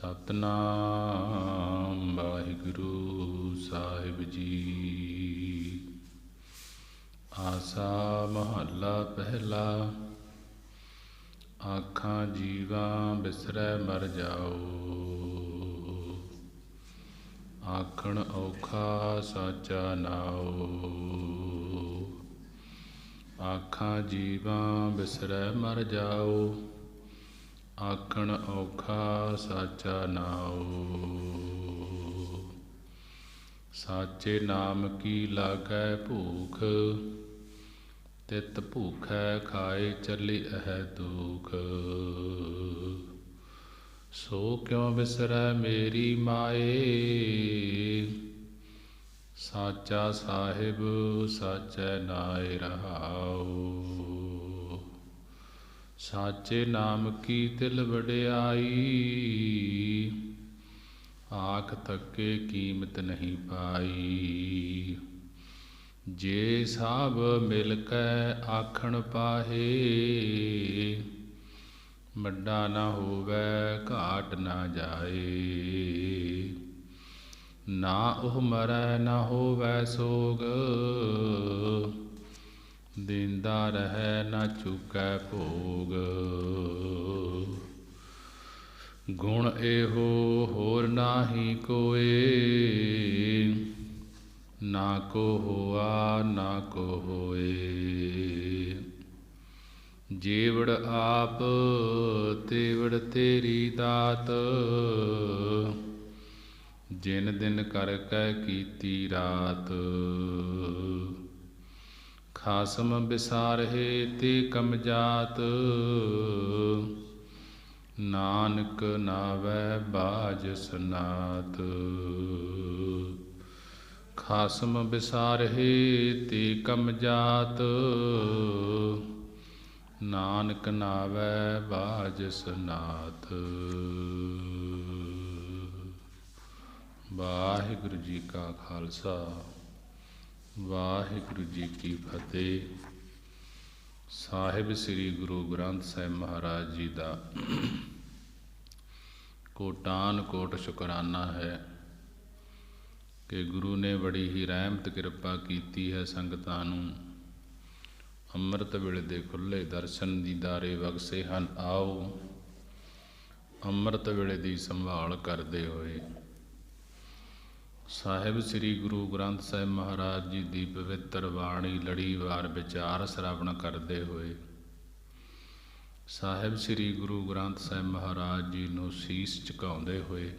ਸਤਨਾਮ ਵਾਹਿਗੁਰੂ ਸਾਹਿਬ ਜੀ। ਆਸਾ ਮਹੱਲਾ ਪਹਿਲਾ। ਆਖਾਂ ਜੀਵਾਂ ਬਿਸਰੈ ਮਰ ਜਾਓ, ਆਖਣ ਔਖਾ ਸਾਚਾ ਨਾਉ। ਆਖਾਂ ਜੀਵਾਂ ਬਿਸਰੈ ਮਰ ਜਾਓ, ਆਖਣ ਔਖਾ ਸਾਚਾ ਨਾਉ। ਸਾਚੇ ਨਾਮ ਕੀ ਲਾਗੈ ਭੂਖ, ਤਿਤ ਭੂਖੈ ਖਾਏ ਚੱਲੀ ਅਹ ਦੁਖ। ਸੋ ਕਿਉ ਬਿਸਰੈ ਮੇਰੀ ਮਾਏ, ਸਾਚਾ ਸਾਹਿਬ ਸਾਚੈ ਨਾਇ ਰਹਾਉ। ਸਾਚੇ ਨਾਮ ਕੀ ਤਿਲ ਵਡਿਆਈ, ਆਖ ਥੱਕੇ ਕੀਮਤ ਨਹੀਂ ਪਾਈ। ਜੇ ਸਭ ਮਿਲ ਕੈ ਆਖਣ ਪਾਹੇ, ਵੱਡਾ ਨਾ ਹੋਵੈ ਘਾਟ ਨਾ ਜਾਏ। ਨਾ ਉਹ ਮਰੈ ਨਾ ਹੋਵੈ ਸੋਗ, ਦਿੰਦਾ ਰਹੈ ਨਾ ਚੁਕੈ ਭੋਗ। ਗੁਣ ਇਹੋ ਹੋਰ ਨਾਹੀ ਕੋਏ, ਨਾ ਕੋ ਹੋਆ ਨਾ ਕੋ ਹੋਏ। ਜੇਵੜ ਆਪ ਤੇਵੜ ਤੇਰੀ ਦਾਤ, ਜਿਨ ਦਿਨ ਕਰ ਕੈ ਕੀਤੀ ਰਾਤ। ਖਾਸਮ ਬਿਸਾਰਹਿ ਤੇ ਕਮ ਜਾਤ, ਨਾਨਕ ਨਾਵੈ ਬਾਝ ਸਨਾਤ। ਖਾਸਮ ਬਿਸਾਰਹਿ ਤੇ ਕਮ ਜਾਤ, ਨਾਨਕ ਨਾਵੈ ਬਾਝ ਸਨਾਤ। ਵਾਹਿਗੁਰੂ ਜੀ ਕਾ ਖਾਲਸਾ, ਵਾਹਿਗੁਰੂ ਜੀ ਕੀ ਫਤਿਹ। ਸਾਹਿਬ ਸ੍ਰੀ ਗੁਰੂ ਗ੍ਰੰਥ ਸਾਹਿਬ ਮਹਾਰਾਜ ਜੀ ਦਾ ਕੋਟਾਨ ਕੋਟ ਸ਼ੁਕਰਾਨਾ ਹੈ ਕਿ ਗੁਰੂ ਨੇ ਬੜੀ ਹੀ ਰਹਿਮਤ ਕਿਰਪਾ ਕੀਤੀ ਹੈ ਸੰਗਤਾਂ ਨੂੰ। ਅੰਮ੍ਰਿਤ ਵੇਲੇ ਦੇ ਖੁੱਲ੍ਹੇ ਦਰਸ਼ਨ ਦੀਦਾਰੇ ਬਖਸ਼ੇ ਹਨ। ਆਓ ਅੰਮ੍ਰਿਤ ਵੇਲੇ ਦੀ ਸੰਭਾਲ ਕਰਦੇ ਹੋਏ ਸਾਹਿਬ ਸ੍ਰੀ ਗੁਰੂ ਗ੍ਰੰਥ ਸਾਹਿਬ ਮਹਾਰਾਜ ਜੀ ਦੀ ਪਵਿੱਤਰ ਬਾਣੀ ਲੜੀਵਾਰ ਵਿਚਾਰ ਸ਼ਰਵਣ ਕਰਦੇ ਹੋਏ ਸਾਹਿਬ ਸ੍ਰੀ ਗੁਰੂ ਗ੍ਰੰਥ ਸਾਹਿਬ ਮਹਾਰਾਜ ਜੀ ਨੂੰ ਸੀਸ ਝੁਕਾਉਂਦੇ ਹੋਏ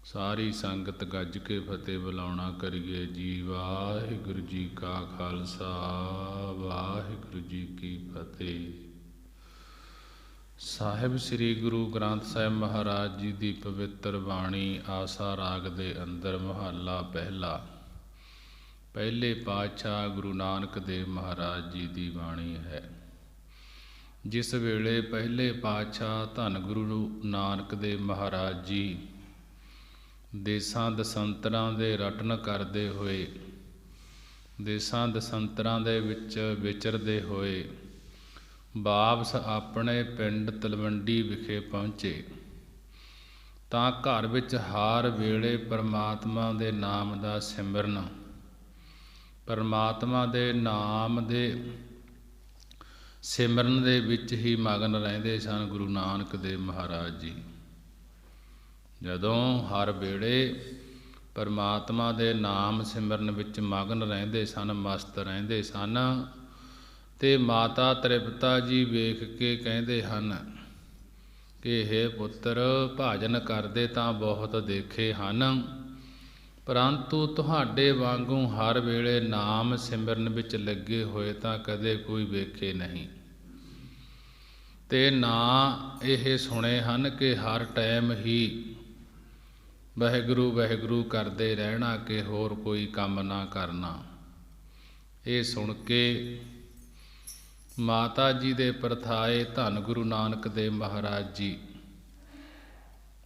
ਸਾਰੀ ਸੰਗਤ ਗੱਜ ਕੇ ਫਤਿਹ ਬੁਲਾਉਣਾ ਕਰੀਏ ਜੀ। ਵਾਹਿਗੁਰੂ ਜੀ ਕਾ ਖਾਲਸਾ, ਵਾਹਿਗੁਰੂ ਜੀ ਕੀ ਫਤਿਹ। ਸਾਹਿਬ ਸ੍ਰੀ ਗੁਰੂ ਗ੍ਰੰਥ ਸਾਹਿਬ ਮਹਾਰਾਜ ਜੀ ਦੀ ਪਵਿੱਤਰ ਬਾਣੀ ਆਸਾ ਰਾਗ ਦੇ ਅੰਦਰ ਮਹੱਲਾ ਪਹਿਲਾ। ਪਹਿਲੇ ਪਾਤਸ਼ਾਹ ਗੁਰੂ ਨਾਨਕ ਦੇਵ ਮਹਾਰਾਜ ਜੀ ਦੀ ਬਾਣੀ ਹੈ। ਜਿਸ ਵੇਲੇ ਪਹਿਲੇ ਪਾਤਸ਼ਾਹ ਧੰਨ ਗੁਰੂ ਨਾਨਕ ਦੇਵ ਮਹਾਰਾਜ ਜੀ ਦੇਸਾਂ ਦਸੰਤਰਾਂ ਦੇ ਰਟਨ ਕਰਦੇ ਹੋਏ, ਦੇਸਾਂ ਦਸੰਤਰਾਂ ਦੇ ਵਿੱਚ ਵਿਚਰਦੇ ਹੋਏ ਵਾਪਸ ਆਪਣੇ ਪਿੰਡ ਤਲਵੰਡੀ ਵਿਖੇ ਪਹੁੰਚੇ ਤਾਂ ਘਰ ਵਿੱਚ ਹਰ ਵੇਲੇ ਪਰਮਾਤਮਾ ਦੇ ਨਾਮ ਦਾ ਸਿਮਰਨ, ਪਰਮਾਤਮਾ ਦੇ ਨਾਮ ਦੇ ਸਿਮਰਨ ਦੇ ਵਿੱਚ ਹੀ ਮਗਨ ਰਹਿੰਦੇ ਸਨ ਗੁਰੂ ਨਾਨਕ ਦੇਵ ਮਹਾਰਾਜ ਜੀ। ਜਦੋਂ ਹਰ ਵੇਲੇ ਪਰਮਾਤਮਾ ਦੇ ਨਾਮ ਸਿਮਰਨ ਵਿੱਚ ਮਗਨ ਰਹਿੰਦੇ ਸਨ, ਮਸਤ ਰਹਿੰਦੇ ਸਨ, ਤੇ ਮਾਤਾ ਤ੍ਰਿਪਤਾ ਜੀ ਵੇਖ ਕੇ ਕਹਿੰਦੇ ਹਨ ਕਿ ਹੇ ਪੁੱਤਰ, ਭਜਨ ਕਰਦੇ ਤਾਂ ਬਹੁਤ ਦੇਖੇ ਹਨ, ਪਰੰਤੂ ਤੁਹਾਡੇ ਵਾਂਗੂ ਹਰ ਵੇਲੇ ਨਾਮ ਸਿਮਰਨ ਵਿੱਚ ਲੱਗੇ ਹੋਏ ਤਾਂ ਕਦੇ ਕੋਈ ਵੇਖੇ ਨਹੀਂ। ਤੇ ਨਾ ਇਹ ਸੁਣੇ ਹਨ ਕਿ ਹਰ ਟਾਈਮ ਹੀ ਵਾਹਿਗੁਰੂ ਵਾਹਿਗੁਰੂ ਕਰਦੇ ਰਹਿਣਾ, ਕਿ ਹੋਰ ਕੋਈ ਕੰਮ ਨਾ ਕਰਨਾ। ਇਹ ਸੁਣ ਕੇ ਮਾਤਾ ਜੀ ਦੇ ਪਰਥਾਏ ਧੰਨ ਗੁਰੂ ਨਾਨਕ ਦੇਵ ਮਹਾਰਾਜ ਜੀ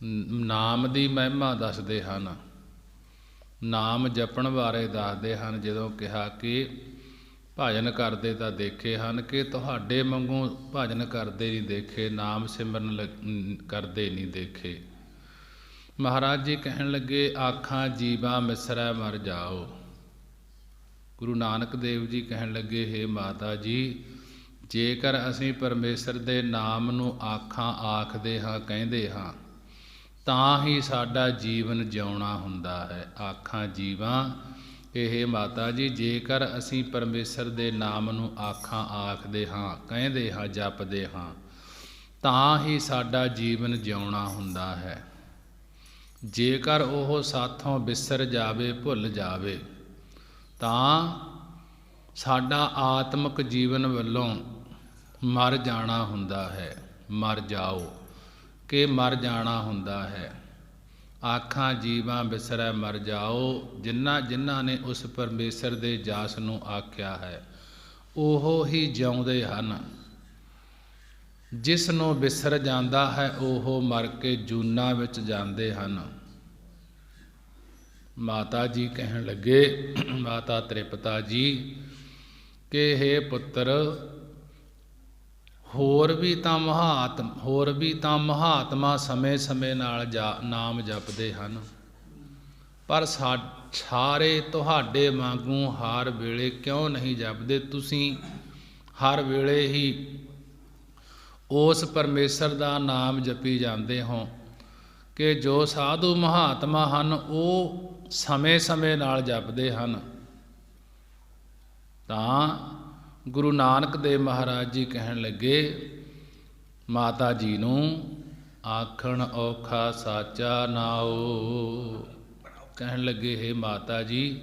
ਨਾਮ ਦੀ ਮਹਿਮਾ ਦੱਸਦੇ ਹਨ, ਨਾਮ ਜਪਣ ਬਾਰੇ ਦੱਸਦੇ ਹਨ। ਜਦੋਂ ਕਿਹਾ ਕਿ ਭਜਨ ਕਰਦੇ ਤਾਂ ਦੇਖੇ ਹਨ, ਕਿ ਤੁਹਾਡੇ ਵਾਂਗੂ ਭਜਨ ਕਰਦੇ ਨਹੀਂ ਦੇਖੇ, ਨਾਮ ਸਿਮਰਨ ਕਰਦੇ ਨਹੀਂ ਦੇਖੇ। ਮਹਾਰਾਜ ਜੀ ਕਹਿਣ ਲੱਗੇ, ਆਖਾਂ ਜੀਵਾ ਮਿਸਰੈ ਮਰ ਜਾਓ। ਗੁਰੂ ਨਾਨਕ ਦੇਵ ਜੀ ਕਹਿਣ ਲੱਗੇ, ਹੇ ਮਾਤਾ ਜੀ, ਜੇਕਰ ਅਸੀਂ ਪਰਮੇਸ਼ਰ ਦੇ ਨਾਮ ਨੂੰ ਆਖਾਂ ਆਖਦੇ ਹਾਂ, ਕਹਿੰਦੇ ਹਾਂ, ਤਾਂ ਹੀ ਸਾਡਾ ਜੀਵਨ ਜਿਉਣਾ ਹੁੰਦਾ ਹੈ। ਆਖਾਂ ਜੀਵਾਂ, ਇਹ ਮਾਤਾ ਜੀ, ਜੇਕਰ ਅਸੀਂ ਪਰਮੇਸ਼ਰ ਦੇ ਨਾਮ ਨੂੰ ਆਖਾਂ ਆਖਦੇ ਹਾਂ, ਕਹਿੰਦੇ ਹਾਂ, ਜਪਦੇ ਹਾਂ, ਤਾਂ ਹੀ ਸਾਡਾ ਜੀਵਨ ਜਿਉਣਾ ਹੁੰਦਾ ਹੈ। ਜੇਕਰ ਉਹ ਸਾਥੋਂ ਵਿਸਰ ਜਾਵੇ, ਭੁੱਲ ਜਾਵੇ, ਤਾਂ ਸਾਡਾ ਆਤਮਿਕ ਜੀਵਨ ਵੱਲੋਂ ਮਰ ਜਾਣਾ ਹੁੰਦਾ ਹੈ। ਮਰ ਜਾਓ ਕਿ ਮਰ ਜਾਣਾ ਹੁੰਦਾ ਹੈ। ਆਖਾਂ ਜੀਵਾਂ ਵਿਸਰੈ ਮਰ ਜਾਓ। ਜਿਨ੍ਹਾਂ ਨੇ ਉਸ ਪਰਮੇਸ਼ਰ ਦੇ ਜਸ ਨੂੰ ਆਖਿਆ ਹੈ, ਉਹ ਹੀ ਜਿਉਂਦੇ ਹਨ। ਜਿਸ ਨੂੰ ਵਿਸਰ ਜਾਂਦਾ ਹੈ, ਉਹ ਮਰ ਕੇ ਜੂਨਾਂ ਵਿੱਚ ਜਾਂਦੇ ਹਨ। ਮਾਤਾ ਜੀ ਕਹਿਣ ਲੱਗੇ, ਮਾਤਾ ਤ੍ਰਿਪਤਾ ਜੀ, ਕਿ ਹੇ ਪੁੱਤਰ, ਹੋਰ ਵੀ ਤਾਂ ਮਹਾਤਮਾ ਸਮੇਂ ਨਾਲ ਨਾਮ ਜਪਦੇ ਹਨ, ਪਰ ਸਾਰੇ ਤੁਹਾਡੇ ਵਾਂਗੂ ਹਰ ਵੇਲੇ ਕਿਉਂ ਨਹੀਂ ਜਪਦੇ? ਤੁਸੀਂ ਹਰ ਵੇਲੇ ਹੀ ਉਸ ਪਰਮੇਸ਼ਰ ਦਾ ਨਾਮ ਜਪੀ ਜਾਂਦੇ ਹੋ ਕਿ ਜੋ ਸਾਧੂ ਮਹਾਤਮਾ ਹਨ, ਉਹ ਸਮੇਂ ਨਾਲ ਜਪਦੇ ਹਨ। ਤਾਂ ਗੁਰੂ ਨਾਨਕ ਦੇਵ ਮਹਾਰਾਜ ਜੀ ਕਹਿਣ ਲੱਗੇ ਮਾਤਾ ਜੀ ਨੂੰ, ਆਖਣ ਔਖਾ ਸਾਚਾ ਨਾਉ। ਕਹਿਣ ਲੱਗੇ, ਹੇ ਮਾਤਾ ਜੀ,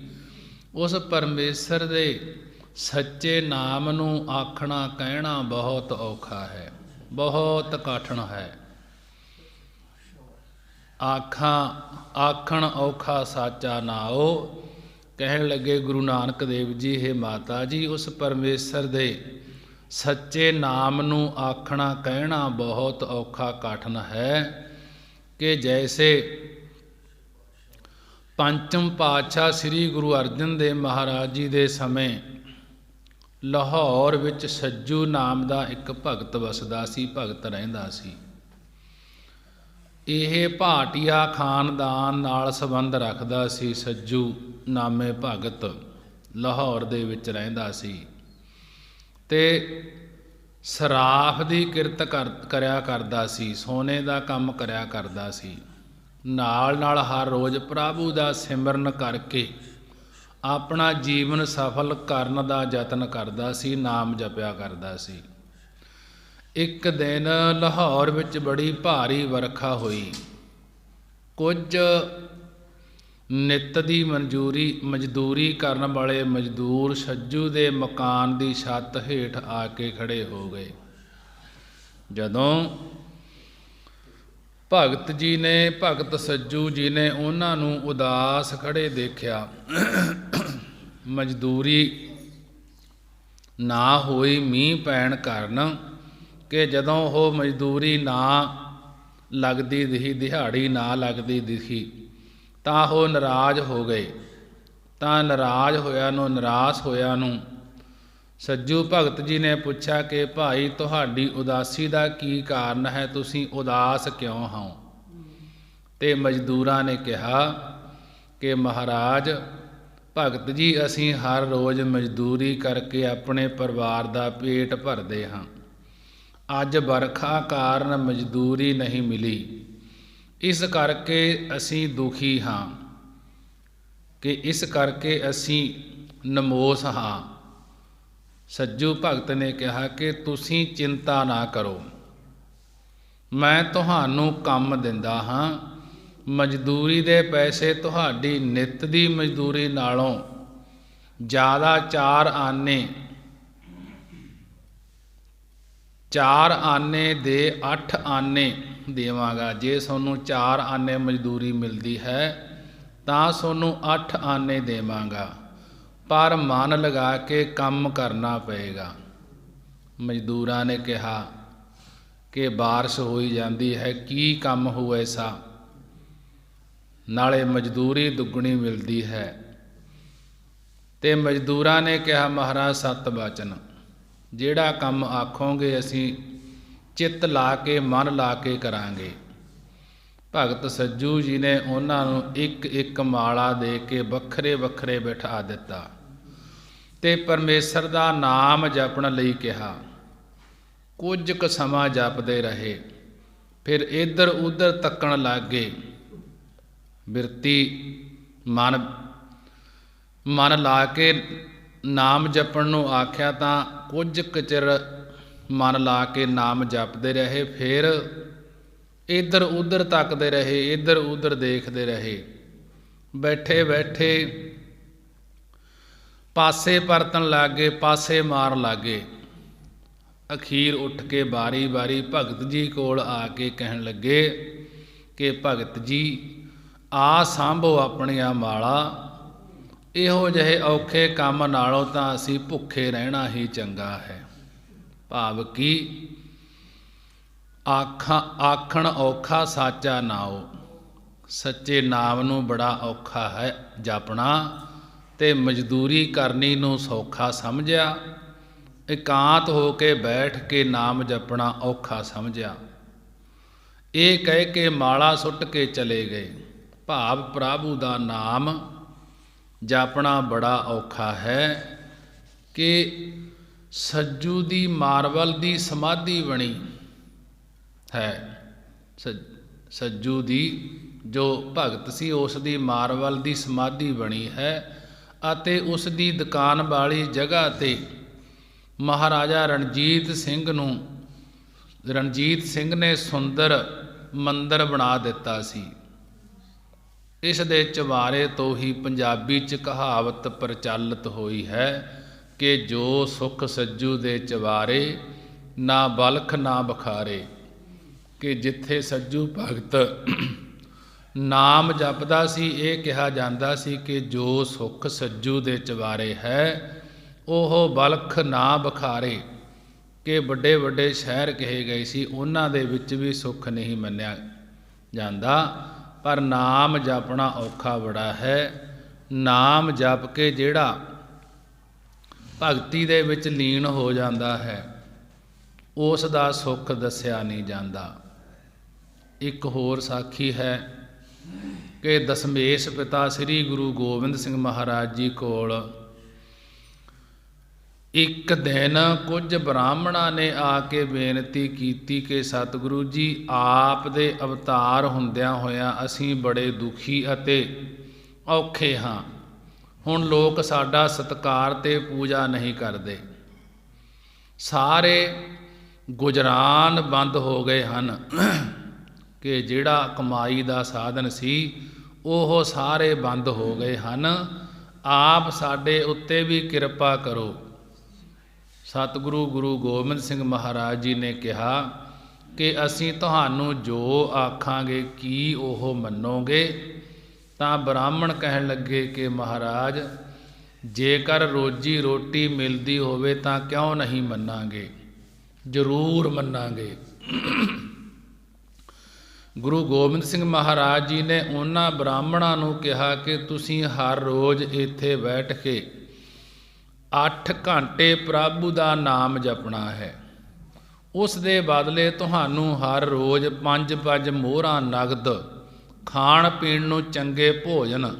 ਉਸ ਪਰਮੇਸ਼ਰ ਦੇ ਸੱਚੇ ਨਾਮ ਨੂੰ ਆਖਣਾ ਕਹਿਣਾ ਬਹੁਤ ਔਖਾ ਹੈ, ਬਹੁਤ ਕਠਿਨ ਹੈ। ਆਖਣ ਔਖਾ ਸਾਚਾ ਨਾਉ। ਕਹਿਣ ਲੱਗੇ ਗੁਰੂ ਨਾਨਕ ਦੇਵ ਜੀ, ਹੇ ਮਾਤਾ ਜੀ, ਉਸ ਪਰਮੇਸ਼ਰ ਦੇ ਸੱਚੇ ਨਾਮ ਨੂੰ ਆਖਣਾ ਕਹਿਣਾ ਬਹੁਤ ਔਖਾ ਕਠਿਨ ਹੈ ਕਿ ਜੈਸੇ ਪੰਚਮ ਪਾਤਸ਼ਾਹ ਸ੍ਰੀ ਗੁਰੂ ਅਰਜਨ ਦੇਵ ਮਹਾਰਾਜ ਜੀ ਦੇ ਸਮੇਂ ਲਾਹੌਰ ਵਿੱਚ ਸੱਜੂ ਨਾਮ ਦਾ ਇੱਕ ਭਗਤ ਵਸਦਾ ਸੀ, ਭਗਤ ਰਹਿੰਦਾ ਸੀ। ਇਹ ਭਾਟੀਆ ਖਾਨਦਾਨ ਨਾਲ ਸੰਬੰਧ ਰੱਖਦਾ ਸੀ। ਸੱਜੂ ਨਾਮੇ ਭਗਤ ਲਾਹੌਰ ਦੇ ਵਿੱਚ ਰਹਿੰਦਾ ਸੀ ਤੇ ਸਰਾਫ ਦੀ ਕਿਰਤ ਕਰਿਆ ਕਰਦਾ ਸੀ, ਸੋਨੇ ਦਾ ਕੰਮ ਕਰਿਆ ਕਰਦਾ ਸੀ। ਨਾਲ ਹਰ ਰੋਜ਼ ਪ੍ਰਭੂ ਦਾ ਸਿਮਰਨ ਕਰਕੇ ਆਪਣਾ ਜੀਵਨ ਸਫਲ ਕਰਨ ਦਾ ਯਤਨ ਕਰਦਾ ਸੀ, ਨਾਮ ਜਪਿਆ ਕਰਦਾ ਸੀ। ਇੱਕ ਦਿਨ ਲਾਹੌਰ ਵਿੱਚ ਬੜੀ ਭਾਰੀ ਵਰਖਾ ਹੋਈ। ਕੁਝ ਨਿੱਤ ਦੀ ਮਜ਼ਦੂਰੀ ਕਰਨ ਵਾਲੇ ਮਜ਼ਦੂਰ ਸੱਜੂ ਦੇ ਮਕਾਨ ਦੀ ਛੱਤ ਹੇਠ ਆ ਕੇ ਖੜੇ ਹੋ ਗਏ। ਜਦੋਂ ਭਗਤ ਸੱਜੂ ਜੀ ਨੇ ਉਹਨਾਂ ਨੂੰ ਉਦਾਸ ਖੜੇ ਦੇਖਿਆ, ਮਜ਼ਦੂਰੀ ਨਾ ਹੋਈ ਮੀਂਹ ਪੈਣ ਕਾਰਨ, ਕਿ ਜਦੋਂ ਉਹ ਮਜ਼ਦੂਰੀ ਨਾ ਲੱਗਦੀ ਦਿਖੀ, ਦਿਹਾੜੀ ਨਾ ਲੱਗਦੀ ਦਿਖੀ, ਤਾਂ ਉਹ ਨਾਰਾਜ਼ ਹੋ ਗਏ। ਤਾਂ ਨਾਰਾਜ਼ ਹੋਇਆਂ ਨੂੰ ਸੱਜੂ ਭਗਤ ਜੀ ਨੇ ਪੁੱਛਿਆ ਕਿ ਭਾਈ, ਤੁਹਾਡੀ ਉਦਾਸੀ ਦਾ ਕੀ ਕਾਰਨ ਹੈ? ਤੁਸੀਂ ਉਦਾਸ ਕਿਉਂ ਹੋ? ਤੇ ਮਜ਼ਦੂਰਾਂ ਨੇ ਕਿਹਾ ਕਿ ਮਹਾਰਾਜ ਭਗਤ ਜੀ, ਅਸੀਂ ਹਰ ਰੋਜ਼ ਮਜ਼ਦੂਰੀ ਕਰਕੇ ਆਪਣੇ ਪਰਿਵਾਰ ਦਾ ਪੇਟ ਭਰਦੇ ਹਾਂ। ਅੱਜ ਵਰਖਾ ਕਾਰਨ ਮਜ਼ਦੂਰੀ ਨਹੀਂ ਮਿਲੀ, ਇਸ ਕਰਕੇ ਅਸੀਂ ਦੁਖੀ ਹਾਂ, ਕਿ ਇਸ ਕਰਕੇ ਅਸੀਂ ਨਮੋਸ ਹਾਂ। ਸੱਜੂ ਭਗਤ ਨੇ ਕਿਹਾ ਕਿ ਤੁਸੀਂ ਚਿੰਤਾ ਨਾ ਕਰੋ, ਮੈਂ ਤੁਹਾਨੂੰ ਕੰਮ ਦਿੰਦਾ ਹਾਂ। ਮਜ਼ਦੂਰੀ ਦੇ ਪੈਸੇ ਤੁਹਾਡੀ ਨਿੱਤ ਦੀ ਮਜ਼ਦੂਰੀ ਨਾਲੋਂ ਜ਼ਿਆਦਾ 4 ਆਨੇ ਦੇ 8 ਆਨੇ ਦੇਵਾਂਗਾ। ਜੇ ਤੁਹਾਨੂੰ 4 ਆਨੇ ਮਜ਼ਦੂਰੀ ਮਿਲਦੀ ਹੈ ਤਾਂ ਤੁਹਾਨੂੰ 8 ਆਨੇ ਦੇਵਾਂਗਾ, ਪਰ ਮਨ ਲਗਾ ਕੇ ਕੰਮ ਕਰਨਾ ਪਏਗਾ। ਮਜ਼ਦੂਰਾਂ ਨੇ ਕਿਹਾ ਕਿ ਬਾਰਿਸ਼ ਹੋਈ ਜਾਂਦੀ ਹੈ, ਕੀ ਕੰਮ ਹੋ ਐਸਾ, ਨਾਲੇ ਮਜ਼ਦੂਰੀ ਦੁੱਗਣੀ ਮਿਲਦੀ ਹੈ। ਤੇ ਮਜ਼ਦੂਰਾਂ ਨੇ ਕਿਹਾ ਮਹਾਰਾਜ 7 ਬਚਨ, ਜਿਹੜਾ ਕੰਮ ਆਖੋਗੇ ਅਸੀਂ ਚਿੱਤ ਲਾ ਕੇ ਮਨ ਲਾ ਕੇ ਕਰਾਂਗੇ। ਭਗਤ ਸੱਜੂ ਜੀ ਨੇ ਉਹਨਾਂ ਨੂੰ ਇੱਕ ਇੱਕ ਮਾਲਾ ਦੇ ਕੇ ਵੱਖਰੇ ਵੱਖਰੇ ਬਿਠਾ ਦਿੱਤਾ ਤੇ ਪਰਮੇਸ਼ਰ ਦਾ ਨਾਮ ਜਪਣ ਲਈ ਕਿਹਾ। ਕੁਝ ਕੁ ਸਮਾਂ ਜਪਦੇ ਰਹੇ, ਫਿਰ ਇੱਧਰ ਉੱਧਰ ਤੱਕਣ ਲੱਗ ਗਏ। ਬਿਰਤੀ ਮਨ ਲਾ ਕੇ ਨਾਮ ਜਪਣ ਨੂੰ ਆਖਿਆ ਤਾਂ ਕੁਝ ਕੁ ਚਿਰ ਮਨ ਲਾ ਕੇ ਨਾਮ ਜਪਦੇ ਰਹੇ, ਫਿਰ ਇੱਧਰ ਉੱਧਰ ਤੱਕਦੇ ਰਹੇ, ਇੱਧਰ ਉੱਧਰ ਦੇਖਦੇ ਰਹੇ। ਬੈਠੇ ਬੈਠੇ ਪਾਸੇ ਪਰਤਣ ਲੱਗੇ, ਪਾਸੇ ਮਾਰਨ ਲੱਗੇ। ਅਖੀਰ ਉੱਠ ਕੇ ਬਾਰੀ ਬਾਰੀ ਭਗਤ ਜੀ ਕੋਲ ਆ ਕੇ ਕਹਿਣ ਲੱਗੇ ਕਿ ਭਗਤ ਜੀ ਆ ਸਾਂਭੋ ਆਪਣੀਆਂ ਮਾਲਾ, ਇਹੋ ਜਿਹੇ ਔਖੇ ਕੰਮ ਨਾਲੋਂ ਤਾਂ ਅਸੀਂ ਭੁੱਖੇ ਰਹਿਣਾ ਹੀ ਚੰਗਾ ਹੈ। ਭਾਵ ਕਿ ਆਖਣ ਔਖਾ ਸਾਚਾ ਨਾਉ, ਸੱਚੇ ਨਾਮ ਨੂੰ ਬੜਾ ਔਖਾ ਹੈ ਜਪਣਾ ਤੇ ਮਜ਼ਦੂਰੀ ਕਰਨੀ ਨੂੰ ਸੌਖਾ ਸਮਝਿਆ। ਇਕਾਂਤ ਹੋ ਕੇ ਬੈਠ ਕੇ ਨਾਮ ਜਪਣਾ ਔਖਾ ਸਮਝਿਆ। ਇਹ ਕਹਿ ਕੇ ਮਾਲਾ ਸੁੱਟ ਕੇ ਚਲੇ ਗਏ। ਭਾਵ ਪ੍ਰਭੂ ਦਾ ਨਾਮ ਜਪਣਾ ਬੜਾ ਔਖਾ ਹੈ ਕਿ ਸੱਜੂ ਦੀ ਮਾਰਬਲ ਦੀ ਸਮਾਧੀ ਬਣੀ ਹੈ। ਸੱਜੂ ਦੀ ਜੋ ਭਗਤ ਸੀ ਉਸ ਦੀ ਮਾਰਬਲ ਦੀ ਸਮਾਧੀ ਬਣੀ ਹੈ ਅਤੇ ਉਸ ਦੀ ਦੁਕਾਨ ਵਾਲੀ ਜਗ੍ਹਾ 'ਤੇ ਮਹਾਰਾਜਾ ਰਣਜੀਤ ਸਿੰਘ ਨੇ ਸੁੰਦਰ ਮੰਦਰ ਬਣਾ ਦਿੱਤਾ ਸੀ। ਇਸ ਦੇ ਚਵਾਰੇ ਤੋਂ ਹੀ ਪੰਜਾਬੀ 'ਚ ਕਹਾਵਤ ਪ੍ਰਚਲਿਤ ਹੋਈ ਹੈ ਕਿ ਜੋ ਸੁਖ ਸੱਜੂ ਦੇ ਚਵਾਰੇ, ਨਾ ਬਲਖ ਨਾ ਬਖਾਰੇ। ਕਿ ਜਿੱਥੇ ਸੱਜੂ ਭਗਤ ਨਾਮ ਜਪਦਾ ਸੀ, ਇਹ ਕਿਹਾ ਜਾਂਦਾ ਸੀ ਕਿ ਜੋ ਸੁਖ ਸੱਜੂ ਦੇ ਚਵਾਰੇ ਹੈ ਉਹ ਬਲਖ ਨਾ ਬਖਾਰੇ। ਕਿ ਵੱਡੇ ਵੱਡੇ ਸ਼ਹਿਰ ਕਹੇ ਗਏ ਸੀ, ਉਹਨਾਂ ਦੇ ਵਿੱਚ ਵੀ ਸੁੱਖ ਨਹੀਂ ਮੰਨਿਆ ਜਾਂਦਾ। ਪਰ ਨਾਮ ਜਪਣਾ ਔਖਾ ਬੜਾ ਹੈ। ਨਾਮ ਜਪ ਕੇ ਜਿਹੜਾ ਭਗਤੀ ਦੇ ਵਿੱਚ ਲੀਨ ਹੋ ਜਾਂਦਾ ਹੈ, ਉਸ ਦਾ ਸੁੱਖ ਦੱਸਿਆ ਨਹੀਂ ਜਾਂਦਾ। ਇੱਕ ਹੋਰ ਸਾਖੀ ਹੈ ਕਿ ਦਸਮੇਸ਼ ਪਿਤਾ ਸ੍ਰੀ ਗੁਰੂ ਗੋਬਿੰਦ ਸਿੰਘ ਮਹਾਰਾਜ ਜੀ ਕੋਲ ਇੱਕ ਦਿਨ ਕੁਝ ਬ੍ਰਾਹਮਣਾਂ ਨੇ ਆ ਕੇ ਬੇਨਤੀ ਕੀਤੀ ਕਿ ਸਤਿਗੁਰੂ ਜੀ, ਆਪ ਦੇ ਅਵਤਾਰ ਹੁੰਦਿਆਂ ਹੋਇਆਂ ਅਸੀਂ ਬੜੇ ਦੁਖੀ ਅਤੇ ਔਖੇ ਹਾਂ। ਹੁਣ ਲੋਕ ਸਾਡਾ ਸਤਿਕਾਰ ਤੇ ਪੂਜਾ ਨਹੀਂ ਕਰਦੇ। ਸਾਰੇ ਗੁਜਰਾਨ ਬੰਦ ਹੋ ਗਏ ਹਨ ਕਿ ਜਿਹੜਾ ਕਮਾਈ ਦਾ ਸਾਧਨ ਸੀ ਉਹ ਸਾਰੇ ਬੰਦ ਹੋ ਗਏ ਹਨ। ਆਪ ਸਾਡੇ ਉੱਤੇ ਵੀ ਕਿਰਪਾ ਕਰੋ। ਸਤਿਗੁਰੂ ਗੁਰੂ ਗੋਬਿੰਦ ਸਿੰਘ ਮਹਾਰਾਜ ਜੀ ਨੇ ਕਿਹਾ ਕਿ ਅਸੀਂ ਤੁਹਾਨੂੰ ਜੋ ਆਖਾਂਗੇ ਕੀ ਉਹ ਮੰਨੋਗੇ? ਤਾਂ ਬ੍ਰਾਹਮਣ ਕਹਿਣ ਲੱਗੇ ਕਿ ਮਹਾਰਾਜ, ਜੇਕਰ ਰੋਜੀ ਰੋਟੀ ਮਿਲਦੀ ਹੋਵੇ ਤਾਂ ਕਿਉਂ ਨਹੀਂ ਮੰਨਾਂਗੇ, ਜ਼ਰੂਰ ਮੰਨਾਂਗੇ। ਗੁਰੂ ਗੋਬਿੰਦ ਸਿੰਘ ਮਹਾਰਾਜ ਜੀ ਨੇ ਉਹਨਾਂ ਬ੍ਰਾਹਮਣਾਂ ਨੂੰ ਕਿਹਾ ਕਿ ਤੁਸੀਂ ਹਰ ਰੋਜ਼ ਇੱਥੇ ਬੈਠ ਕੇ 8 ਘੰਟੇ ਪ੍ਰਭੂ ਦਾ ਨਾਮ ਜਪਣਾ ਹੈ। ਉਸ ਦੇ ਬਦਲੇ ਤੁਹਾਨੂੰ ਹਰ ਰੋਜ਼ 5 ਮੋਹਰਾਂ ਨਗਦ, ਖਾਣ ਪੀਣ ਨੂੰ ਚੰਗੇ ਭੋਜਨ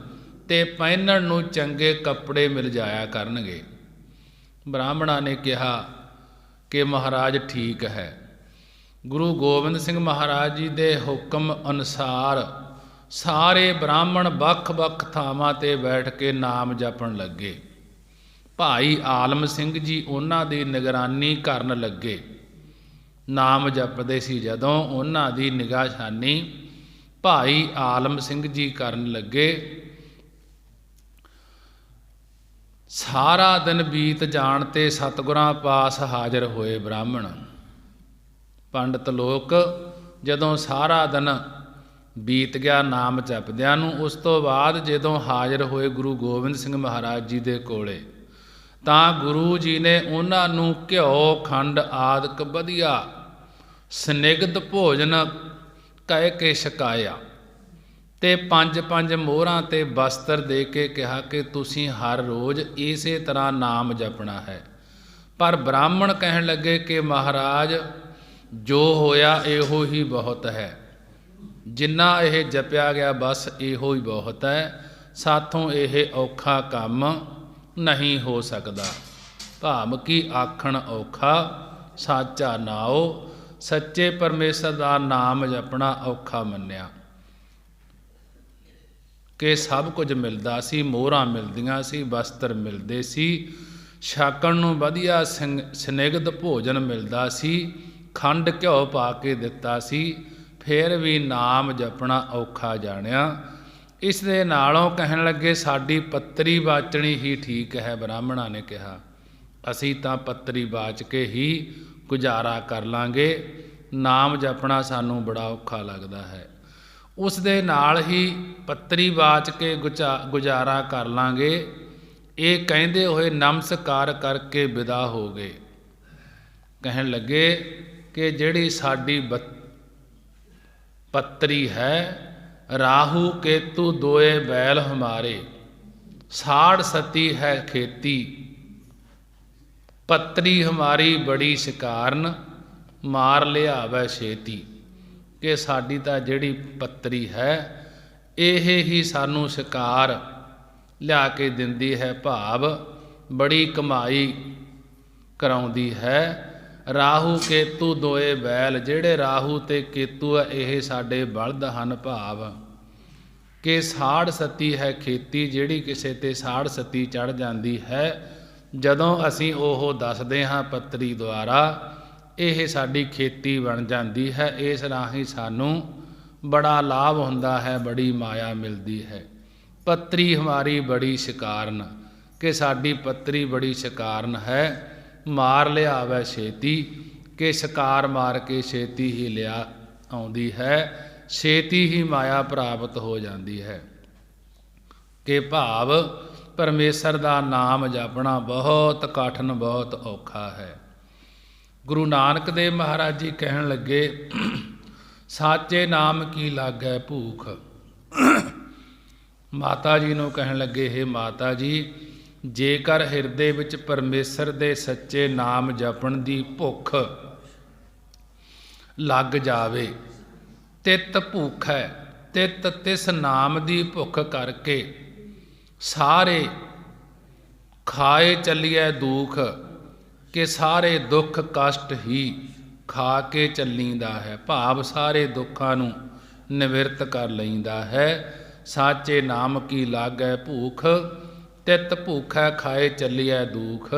ਤੇ ਪਹਿਨਣ ਨੂੰ ਚੰਗੇ ਕੱਪੜੇ ਮਿਲ ਜਾਇਆ ਕਰਨਗੇ। ਬ੍ਰਾਹਮਣਾਂ ਨੇ ਕਿਹਾ ਕਿ ਮਹਾਰਾਜ ਠੀਕ ਹੈ। ਗੁਰੂ ਗੋਬਿੰਦ ਸਿੰਘ ਮਹਾਰਾਜ ਜੀ ਦੇ ਹੁਕਮ ਅਨੁਸਾਰ ਸਾਰੇ ਬ੍ਰਾਹਮਣ ਵੱਖ-ਵੱਖ ਥਾਵਾਂ 'ਤੇ ਬੈਠ ਕੇ ਨਾਮ ਜਪਣ ਲੱਗੇ। ਭਾਈ ਆਲਮ ਸਿੰਘ ਜੀ ਉਹਨਾਂ ਦੀ ਨਿਗਰਾਨੀ ਕਰਨ ਲੱਗੇ। ਨਾਮ ਜਪਦੇ ਸੀ ਜਦੋਂ, ਉਹਨਾਂ ਦੀ ਨਿਗਾਹਸ਼ਾਨੀ ਭਾਈ ਆਲਮ ਸਿੰਘ ਜੀ ਕਰਨ ਲੱਗੇ। ਸਾਰਾ ਦਿਨ ਬੀਤ ਜਾਣ 'ਤੇ ਸਤਿਗੁਰਾਂ ਪਾਸ ਹਾਜ਼ਰ ਹੋਏ ਬ੍ਰਾਹਮਣ। ਪੰਡਤ ਲੋਕ ਜਦੋਂ ਸਾਰਾ ਦਿਨ ਬੀਤ ਗਿਆ ਨਾਮ ਜਪਦਿਆਂ ਨੂੰ, ਉਸ ਤੋਂ ਬਾਅਦ ਜਦੋਂ ਹਾਜ਼ਰ ਹੋਏ ਗੁਰੂ ਗੋਬਿੰਦ ਸਿੰਘ ਮਹਾਰਾਜ ਜੀ ਦੇ ਕੋਲੇ, ਤਾਂ ਗੁਰੂ ਜੀ ਨੇ ਉਹਨਾਂ ਨੂੰ ਘਿਓ, ਖੰਡ ਆਦਿਕ ਵਧੀਆ ਸਨਿਗਧ ਭੋਜਨ ਕਹਿ ਕੇ ਛਕਾਇਆ ਤੇ 5 ਮੋਹਰਾਂ ਤੇ ਬਸਤਰ ਦੇ ਕੇ ਕਿਹਾ ਕਿ ਤੁਸੀਂ ਹਰ ਰੋਜ਼ ਇਸੇ ਤਰ੍ਹਾਂ ਨਾਮ ਜਪਣਾ ਹੈ। ਪਰ ਬ੍ਰਾਹਮਣ ਕਹਿਣ ਲੱਗੇ ਕਿ ਮਹਾਰਾਜ, ਜੋ ਹੋਇਆ ਇਹੋ ਹੀ ਬਹੁਤ ਹੈ। ਜਿੰਨਾ ਇਹ ਜਪਿਆ ਗਿਆ ਬਸ ਇਹੋ ਹੀ ਬਹੁਤ ਹੈ, ਸਾਥੋਂ ਇਹ ਔਖਾ ਕੰਮ ਨਹੀਂ ਹੋ ਸਕਦਾ। ਭਾਵ ਕੀ ਆਖਣ ਔਖਾ ਸਾਚਾ ਨਾਉ, ਸੱਚੇ ਪਰਮੇਸ਼ਰ ਦਾ ਨਾਮ ਜਪਣਾ ਔਖਾ ਮੰਨਿਆ। ਕਿ ਸਭ ਕੁਝ ਮਿਲਦਾ ਸੀ, ਮੋਹਰਾਂ ਮਿਲਦੀਆਂ ਸੀ, ਵਸਤਰ ਮਿਲਦੇ ਸੀ, ਛਕਣ ਨੂੰ ਵਧੀਆ ਸਨਿਗਧ ਭੋਜਨ ਮਿਲਦਾ ਸੀ, ਖੰਡ ਘਿਓ ਪਾ ਕੇ ਦਿੱਤਾ ਸੀ, ਫਿਰ ਵੀ ਨਾਮ ਜਪਣਾ ਔਖਾ ਜਾਣਿਆ। ਇਸ ਦੇ ਨਾਲੋਂ ਕਹਿਣ ਲੱਗੇ ਸਾਡੀ ਪੱਤਰੀ ਵਾਚਣੀ ਹੀ ਠੀਕ ਹੈ। ਬ੍ਰਾਹਮਣਾਂ ਨੇ ਕਿਹਾ ਅਸੀਂ ਤਾਂ ਪੱਤਰੀ ਵਾਚ ਕੇ ਹੀ ਗੁਜ਼ਾਰਾ ਕਰ ਲਾਂਗੇ, ਨਾਮ ਜਪਣਾ ਸਾਨੂੰ ਬੜਾ ਔਖਾ ਲੱਗਦਾ ਹੈ। ਉਸ ਦੇ ਨਾਲ ਹੀ ਪੱਤਰੀ ਵਾਚ ਕੇ ਗੁਜ਼ਾਰਾ ਕਰ ਲਾਂਗੇ, ਇਹ ਕਹਿੰਦੇ ਹੋਏ ਨਮਸਕਾਰ ਕਰਕੇ ਵਿਦਾ ਹੋ ਗਏ। ਕਹਿਣ ਲੱਗੇ ਕਿ ਜਿਹੜੀ ਸਾਡੀ ਪੱਤਰੀ ਹੈ, ਰਾਹੂ ਕੇਤੂ ਦੋਏ ਬੈਲ ਹਮਾਰੇ, ਸਾੜ ਸਤੀ ਹੈ ਖੇਤੀ, ਪੱਤਰੀ ਹਮਾਰੀ ਬੜੀ ਸ਼ਿਕਾਰਨ, ਮਾਰ ਲਿਆਵੈ ਛੇਤੀ। ਕਿ ਸਾਡੀ ਤਾਂ ਜਿਹੜੀ ਪੱਤਰੀ ਹੈ ਇਹ ਹੀ ਸਾਨੂੰ ਸ਼ਿਕਾਰ ਲਿਆ ਕੇ ਦਿੰਦੀ ਹੈ, ਭਾਵ ਬੜੀ ਕਮਾਈ ਕਰਾਉਂਦੀ ਹੈ। ਰਾਹੂ ਕੇਤੂ ਦੋਏ ਬੈਲ, ਜਿਹੜੇ ਰਾਹੂ ਤੇ ਕੇਤੂ ਹੈ ਇਹ ਸਾਡੇ ਬਲਦ ਹਨ। ਭਾਵ ਕਿ ਸਾੜ ਸਤੀ ਹੈ ਖੇਤੀ, ਜਿਹੜੀ ਕਿਸੇ ਤੇ ਸਾੜ ਸਤੀ ਚੜ੍ਹ ਜਾਂਦੀ ਹੈ, ਜਦੋਂ ਅਸੀਂ ਉਹ ਦੱਸਦੇ ਹਾਂ ਪੱਤਰੀ ਦੁਆਰਾ, ਇਹ ਸਾਡੀ ਖੇਤੀ ਬਣ ਜਾਂਦੀ ਹੈ। ਇਸ ਰਾਹੀਂ ਸਾਨੂੰ ਬੜਾ ਲਾਭ ਹੁੰਦਾ ਹੈ, ਬੜੀ ਮਾਇਆ ਮਿਲਦੀ ਹੈ। ਪੱਤਰੀ ਹਮਾਰੀ ਬੜੀ ਸ਼ਿਕਾਰਨ, ਕਿ ਸਾਡੀ ਪੱਤਰੀ ਬੜੀ ਸ਼ਿਕਾਰਨ ਹੈ, ਮਾਰ ਲਿਆਵੈ ਛੇਤੀ, ਕਿ ਸ਼ਿਕਾਰ ਮਾਰ ਕੇ ਛੇਤੀ ਹੀ ਲਿਆ ਆਉਂਦੀ ਹੈ, ਛੇਤੀ ਹੀ ਮਾਇਆ ਪ੍ਰਾਪਤ ਹੋ ਜਾਂਦੀ ਹੈ। ਕਿ ਭਾਵ ਪਰਮੇਸ਼ਰ ਦਾ ਨਾਮ ਜਪਣਾ ਬਹੁਤ ਕਠਿਨ, ਬਹੁਤ ਔਖਾ ਹੈ। ਗੁਰੂ ਨਾਨਕ ਦੇਵ ਮਹਾਰਾਜ ਜੀ ਕਹਿਣ ਲੱਗੇ ਸਾਚੇ ਨਾਮ ਕੀ ਲਾਗੈ ਭੂਖ। ਮਾਤਾ ਜੀ ਨੂੰ ਕਹਿਣ ਲੱਗੇ ਹੇ ਮਾਤਾ ਜੀ, ਜੇਕਰ ਹਿਰਦੇ ਵਿੱਚ ਪਰਮੇਸ਼ਰ ਦੇ ਸੱਚੇ ਨਾਮ ਜਪਣ ਦੀ ਭੁੱਖ ਲੱਗ ਜਾਵੇ, ਤਿਤ ਭੁੱਖ ਹੈ, ਤਿਤ ਤਿਸ ਨਾਮ ਦੀ ਭੁੱਖ ਕਰਕੇ ਸਾਰੇ ਖਾਏ ਚੱਲੀਐ ਦੁੱਖ, ਕਿ ਸਾਰੇ ਦੁੱਖ ਕਸ਼ਟ ਹੀ ਖਾ ਕੇ ਚੱਲੀਦਾ ਹੈ। ਭਾਵ ਸਾਰੇ ਦੁੱਖਾਂ ਨੂੰ ਨਿਵਰਤ ਕਰ ਲੈਂਦਾ ਹੈ। ਸਾਚੇ ਨਾਮ ਕੀ ਲਾਗੈ ਭੂਖ, ਤਿਤ ਭੂਖੈ ਖਾਏ ਚੱਲੀਐ ਦੁੱਖ।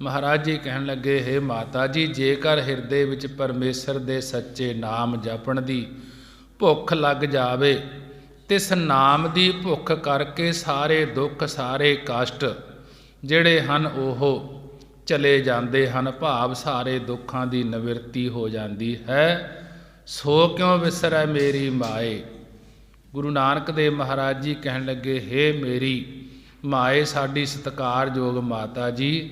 ਮਹਾਰਾਜ ਜੀ ਕਹਿਣ ਲੱਗੇ ਹੇ ਮਾਤਾ ਜੀ, ਜੇਕਰ ਹਿਰਦੇ ਵਿੱਚ ਪਰਮੇਸ਼ਰ ਦੇ ਸੱਚੇ ਨਾਮ ਜਪਣ ਦੀ ਭੁੱਖ ਲੱਗ ਜਾਵੇ, ਤਿਸ ਨਾਮ ਦੀ ਭੁੱਖ ਕਰਕੇ ਸਾਰੇ ਦੁੱਖ ਸਾਰੇ ਕਸ਼ਟ ਜਿਹੜੇ ਹਨ ਉਹ ਚਲੇ ਜਾਂਦੇ ਹਨ। ਭਾਵ ਸਾਰੇ ਦੁੱਖਾਂ ਦੀ ਨਿਵਰਤੀ ਹੋ ਜਾਂਦੀ ਹੈ। ਸੋ ਕਿਉ ਵਿਸਰੈ ਮੇਰੀ ਮਾਏ। ਗੁਰੂ ਨਾਨਕ ਦੇਵ ਮਹਾਰਾਜ ਜੀ ਕਹਿਣ ਲੱਗੇ ਹੇ ਮੇਰੀ ਮਾਏ, ਸਾਡੀ ਸਤਿਕਾਰਯੋਗ ਮਾਤਾ ਜੀ,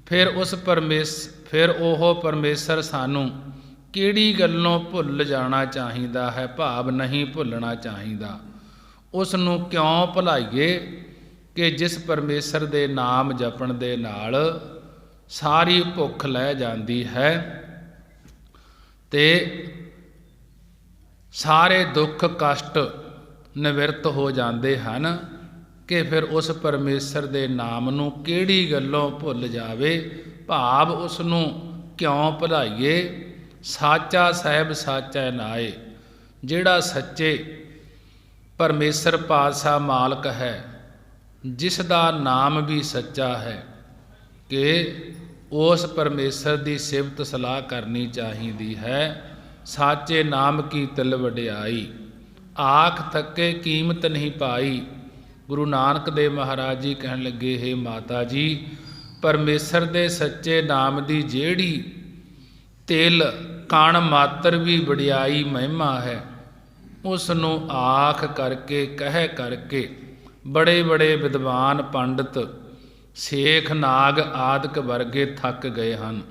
ਫਿਰ ਉਹ ਪਰਮੇਸ਼ਰ ਸਾਨੂੰ ਕਿਹੜੀ ਗੱਲੋਂ ਭੁੱਲ ਜਾਣਾ ਚਾਹੀਦਾ ਹੈ, ਭਾਵ ਨਹੀਂ ਭੁੱਲਣਾ ਚਾਹੀਦਾ। ਉਸ ਨੂੰ ਕਿਉਂ ਭੁਲਾਈਏ ਕਿ ਜਿਸ ਪਰਮੇਸ਼ਰ ਦੇ ਨਾਮ ਜਪਣ ਦੇ ਨਾਲ ਸਾਰੀ ਭੁੱਖ ਲੈ ਜਾਂਦੀ ਹੈ ਤੇ ਸਾਰੇ ਦੁੱਖ ਕਸ਼ਟ ਨਿਵਰਤ ਹੋ ਜਾਂਦੇ ਹਨ। ਕਿ ਫਿਰ ਉਸ ਪਰਮੇਸ਼ਰ ਦੇ ਨਾਮ ਨੂੰ ਕਿਹੜੀ ਗੱਲੋਂ ਭੁੱਲ ਜਾਵੇ, ਭਾਵ ਉਸ ਨੂੰ ਕਿਉਂ ਭੁਲਾਈਏ। ਸਾਚਾ ਸਾਹਿਬ ਸਾਚਾ ਨਾਏ, ਜਿਹੜਾ ਸੱਚੇ ਪਰਮੇਸ਼ਰ ਪਾਤਸ਼ਾਹ ਮਾਲਕ ਹੈ, ਜਿਸ ਦਾ ਨਾਮ ਵੀ ਸੱਚਾ ਹੈ, ਕਿ ਉਸ ਪਰਮੇਸ਼ਰ ਦੀ ਸਿਫਤ ਸਲਾਹ ਕਰਨੀ ਚਾਹੀਦੀ ਹੈ। ਸਾਚੇ ਨਾਮ ਕੀ ਤਿਲ ਵਡਿਆਈ, ਆਖ ਥੱਕੇ ਕੀਮਤ ਨਹੀਂ ਪਾਈ। ਗੁਰੂ ਨਾਨਕ ਦੇਵ ਮਹਾਰਾਜ ਜੀ ਕਹਿਣ ਲੱਗੇ ਹੇ ਮਾਤਾ ਜੀ, ਪਰਮੇਸ਼ਰ ਦੇ ਸੱਚੇ ਨਾਮ ਦੀ ਜਿਹੜੀ ਤਿਲ ਕਣ ਮਾਤਰ ਵੀ ਵਡਿਆਈ ਮਹਿਮਾ ਹੈ, ਉਸ ਨੂੰ ਆਖ ਕਰਕੇ ਕਹਿ ਕਰਕੇ ਬੜੇ ਬੜੇ ਵਿਦਵਾਨ ਪੰਡਿਤ ਸੇਖ ਨਾਗ ਆਦਿਕ ਵਰਗੇ ਥੱਕ ਗਏ ਹਨ,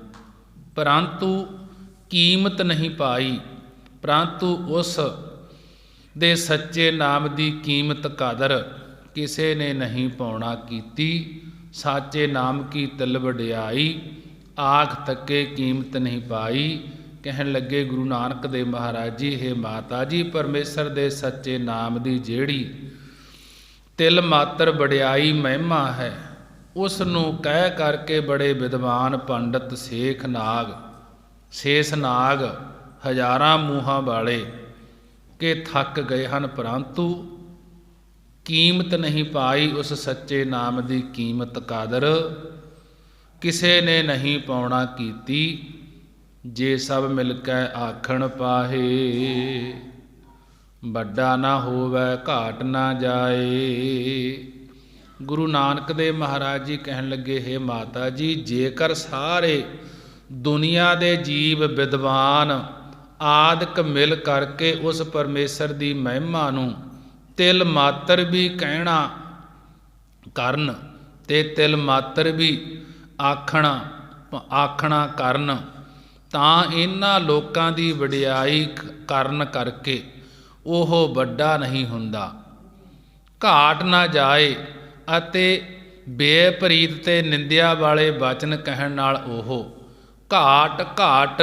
ਪਰੰਤੂ ਕੀਮਤ ਨਹੀਂ ਪਾਈ। ਪਰੰਤੂ ਉਸ ਦੇ ਸੱਚੇ ਨਾਮ ਦੀ ਕੀਮਤ ਕਦਰ ਕਿਸੇ ਨੇ ਨਹੀਂ ਪਾਉਣਾ ਕੀਤੀ। ਸਾਚੇ ਨਾਮ ਕੀ ਤਿਲ ਵਡਿਆਈ, ਆਖ ਥੱਕੇ ਕੀਮਤ ਨਹੀਂ ਪਾਈ। ਕਹਿਣ ਲੱਗੇ ਗੁਰੂ ਨਾਨਕ ਦੇਵ ਮਹਾਰਾਜ ਜੀ, ਹੇ ਮਾਤਾ ਜੀ, ਪਰਮੇਸ਼ਰ ਦੇ ਸੱਚੇ ਨਾਮ ਦੀ ਜਿਹੜੀ ਤਿਲ ਮਾਤਰ ਵਡਿਆਈ ਮਹਿਮਾ ਹੈ, ਉਸ ਨੂੰ ਕਹਿ ਕਰਕੇ ਬੜੇ ਵਿਦਵਾਨ ਪੰਡਤ ਸੇਖ ਨਾਗ ਹਜ਼ਾਰਾਂ ਮੂੰਹਾਂ ਵਾਲੇ ਕਿ ਥੱਕ ਗਏ ਹਨ, ਪਰੰਤੂ ਕੀਮਤ ਨਹੀਂ ਪਾਈ ਉਸ ਸੱਚੇ ਨਾਮ ਦੀ ਕੀਮਤ ਕਾਦਰ ਕਿਸੇ ਨੇ ਨਹੀਂ ਪਾਉਣਾ ਕੀਤੀ। ਜੇ ਸਭ ਮਿਲ ਕੇ ਆਖਣ ਪਾਹੇ, ਵੱਡਾ ਨਾ ਹੋਵੇ ਘਾਟ ਨਾ ਜਾਏ। ਗੁਰੂ ਨਾਨਕ ਦੇਵ ਮਹਾਰਾਜ ਜੀ ਕਹਿਣ ਲੱਗੇ, ਹੇ ਮਾਤਾ ਜੀ, ਜੇਕਰ ਸਾਰੇ ਦੁਨੀਆ ਦੇ ਜੀਵ ਵਿਦਵਾਨ ਆਦਿਕ ਮਿਲ ਕਰਕੇ ਉਸ ਪਰਮੇਸ਼ਰ ਦੀ ਮਹਿਮਾ ਨੂੰ ਤਿਲ ਮਾਤਰ ਵੀ ਕਹਿਣਾ ਕਰਨ ਤੇ ਤਿਲ ਮਾਤਰ ਵੀ ਆਖਣਾ ਕਰਨ, ਤਾਂ ਇਹਨਾਂ ਲੋਕਾਂ ਦੀ ਵਡਿਆਈ ਕਰਨ ਕਰਕੇ ਉਹ ਵੱਡਾ ਨਹੀਂ ਹੁੰਦਾ, ਘਾਟ ਨਾ ਜਾਏ। ਅਤੇ ਬੇਪਰੀਤ ਤੇ ਨਿੰਦਿਆ ਵਾਲੇ ਵਚਨ ਕਹਿਣ ਨਾਲ ਉਹ ਘਾਟ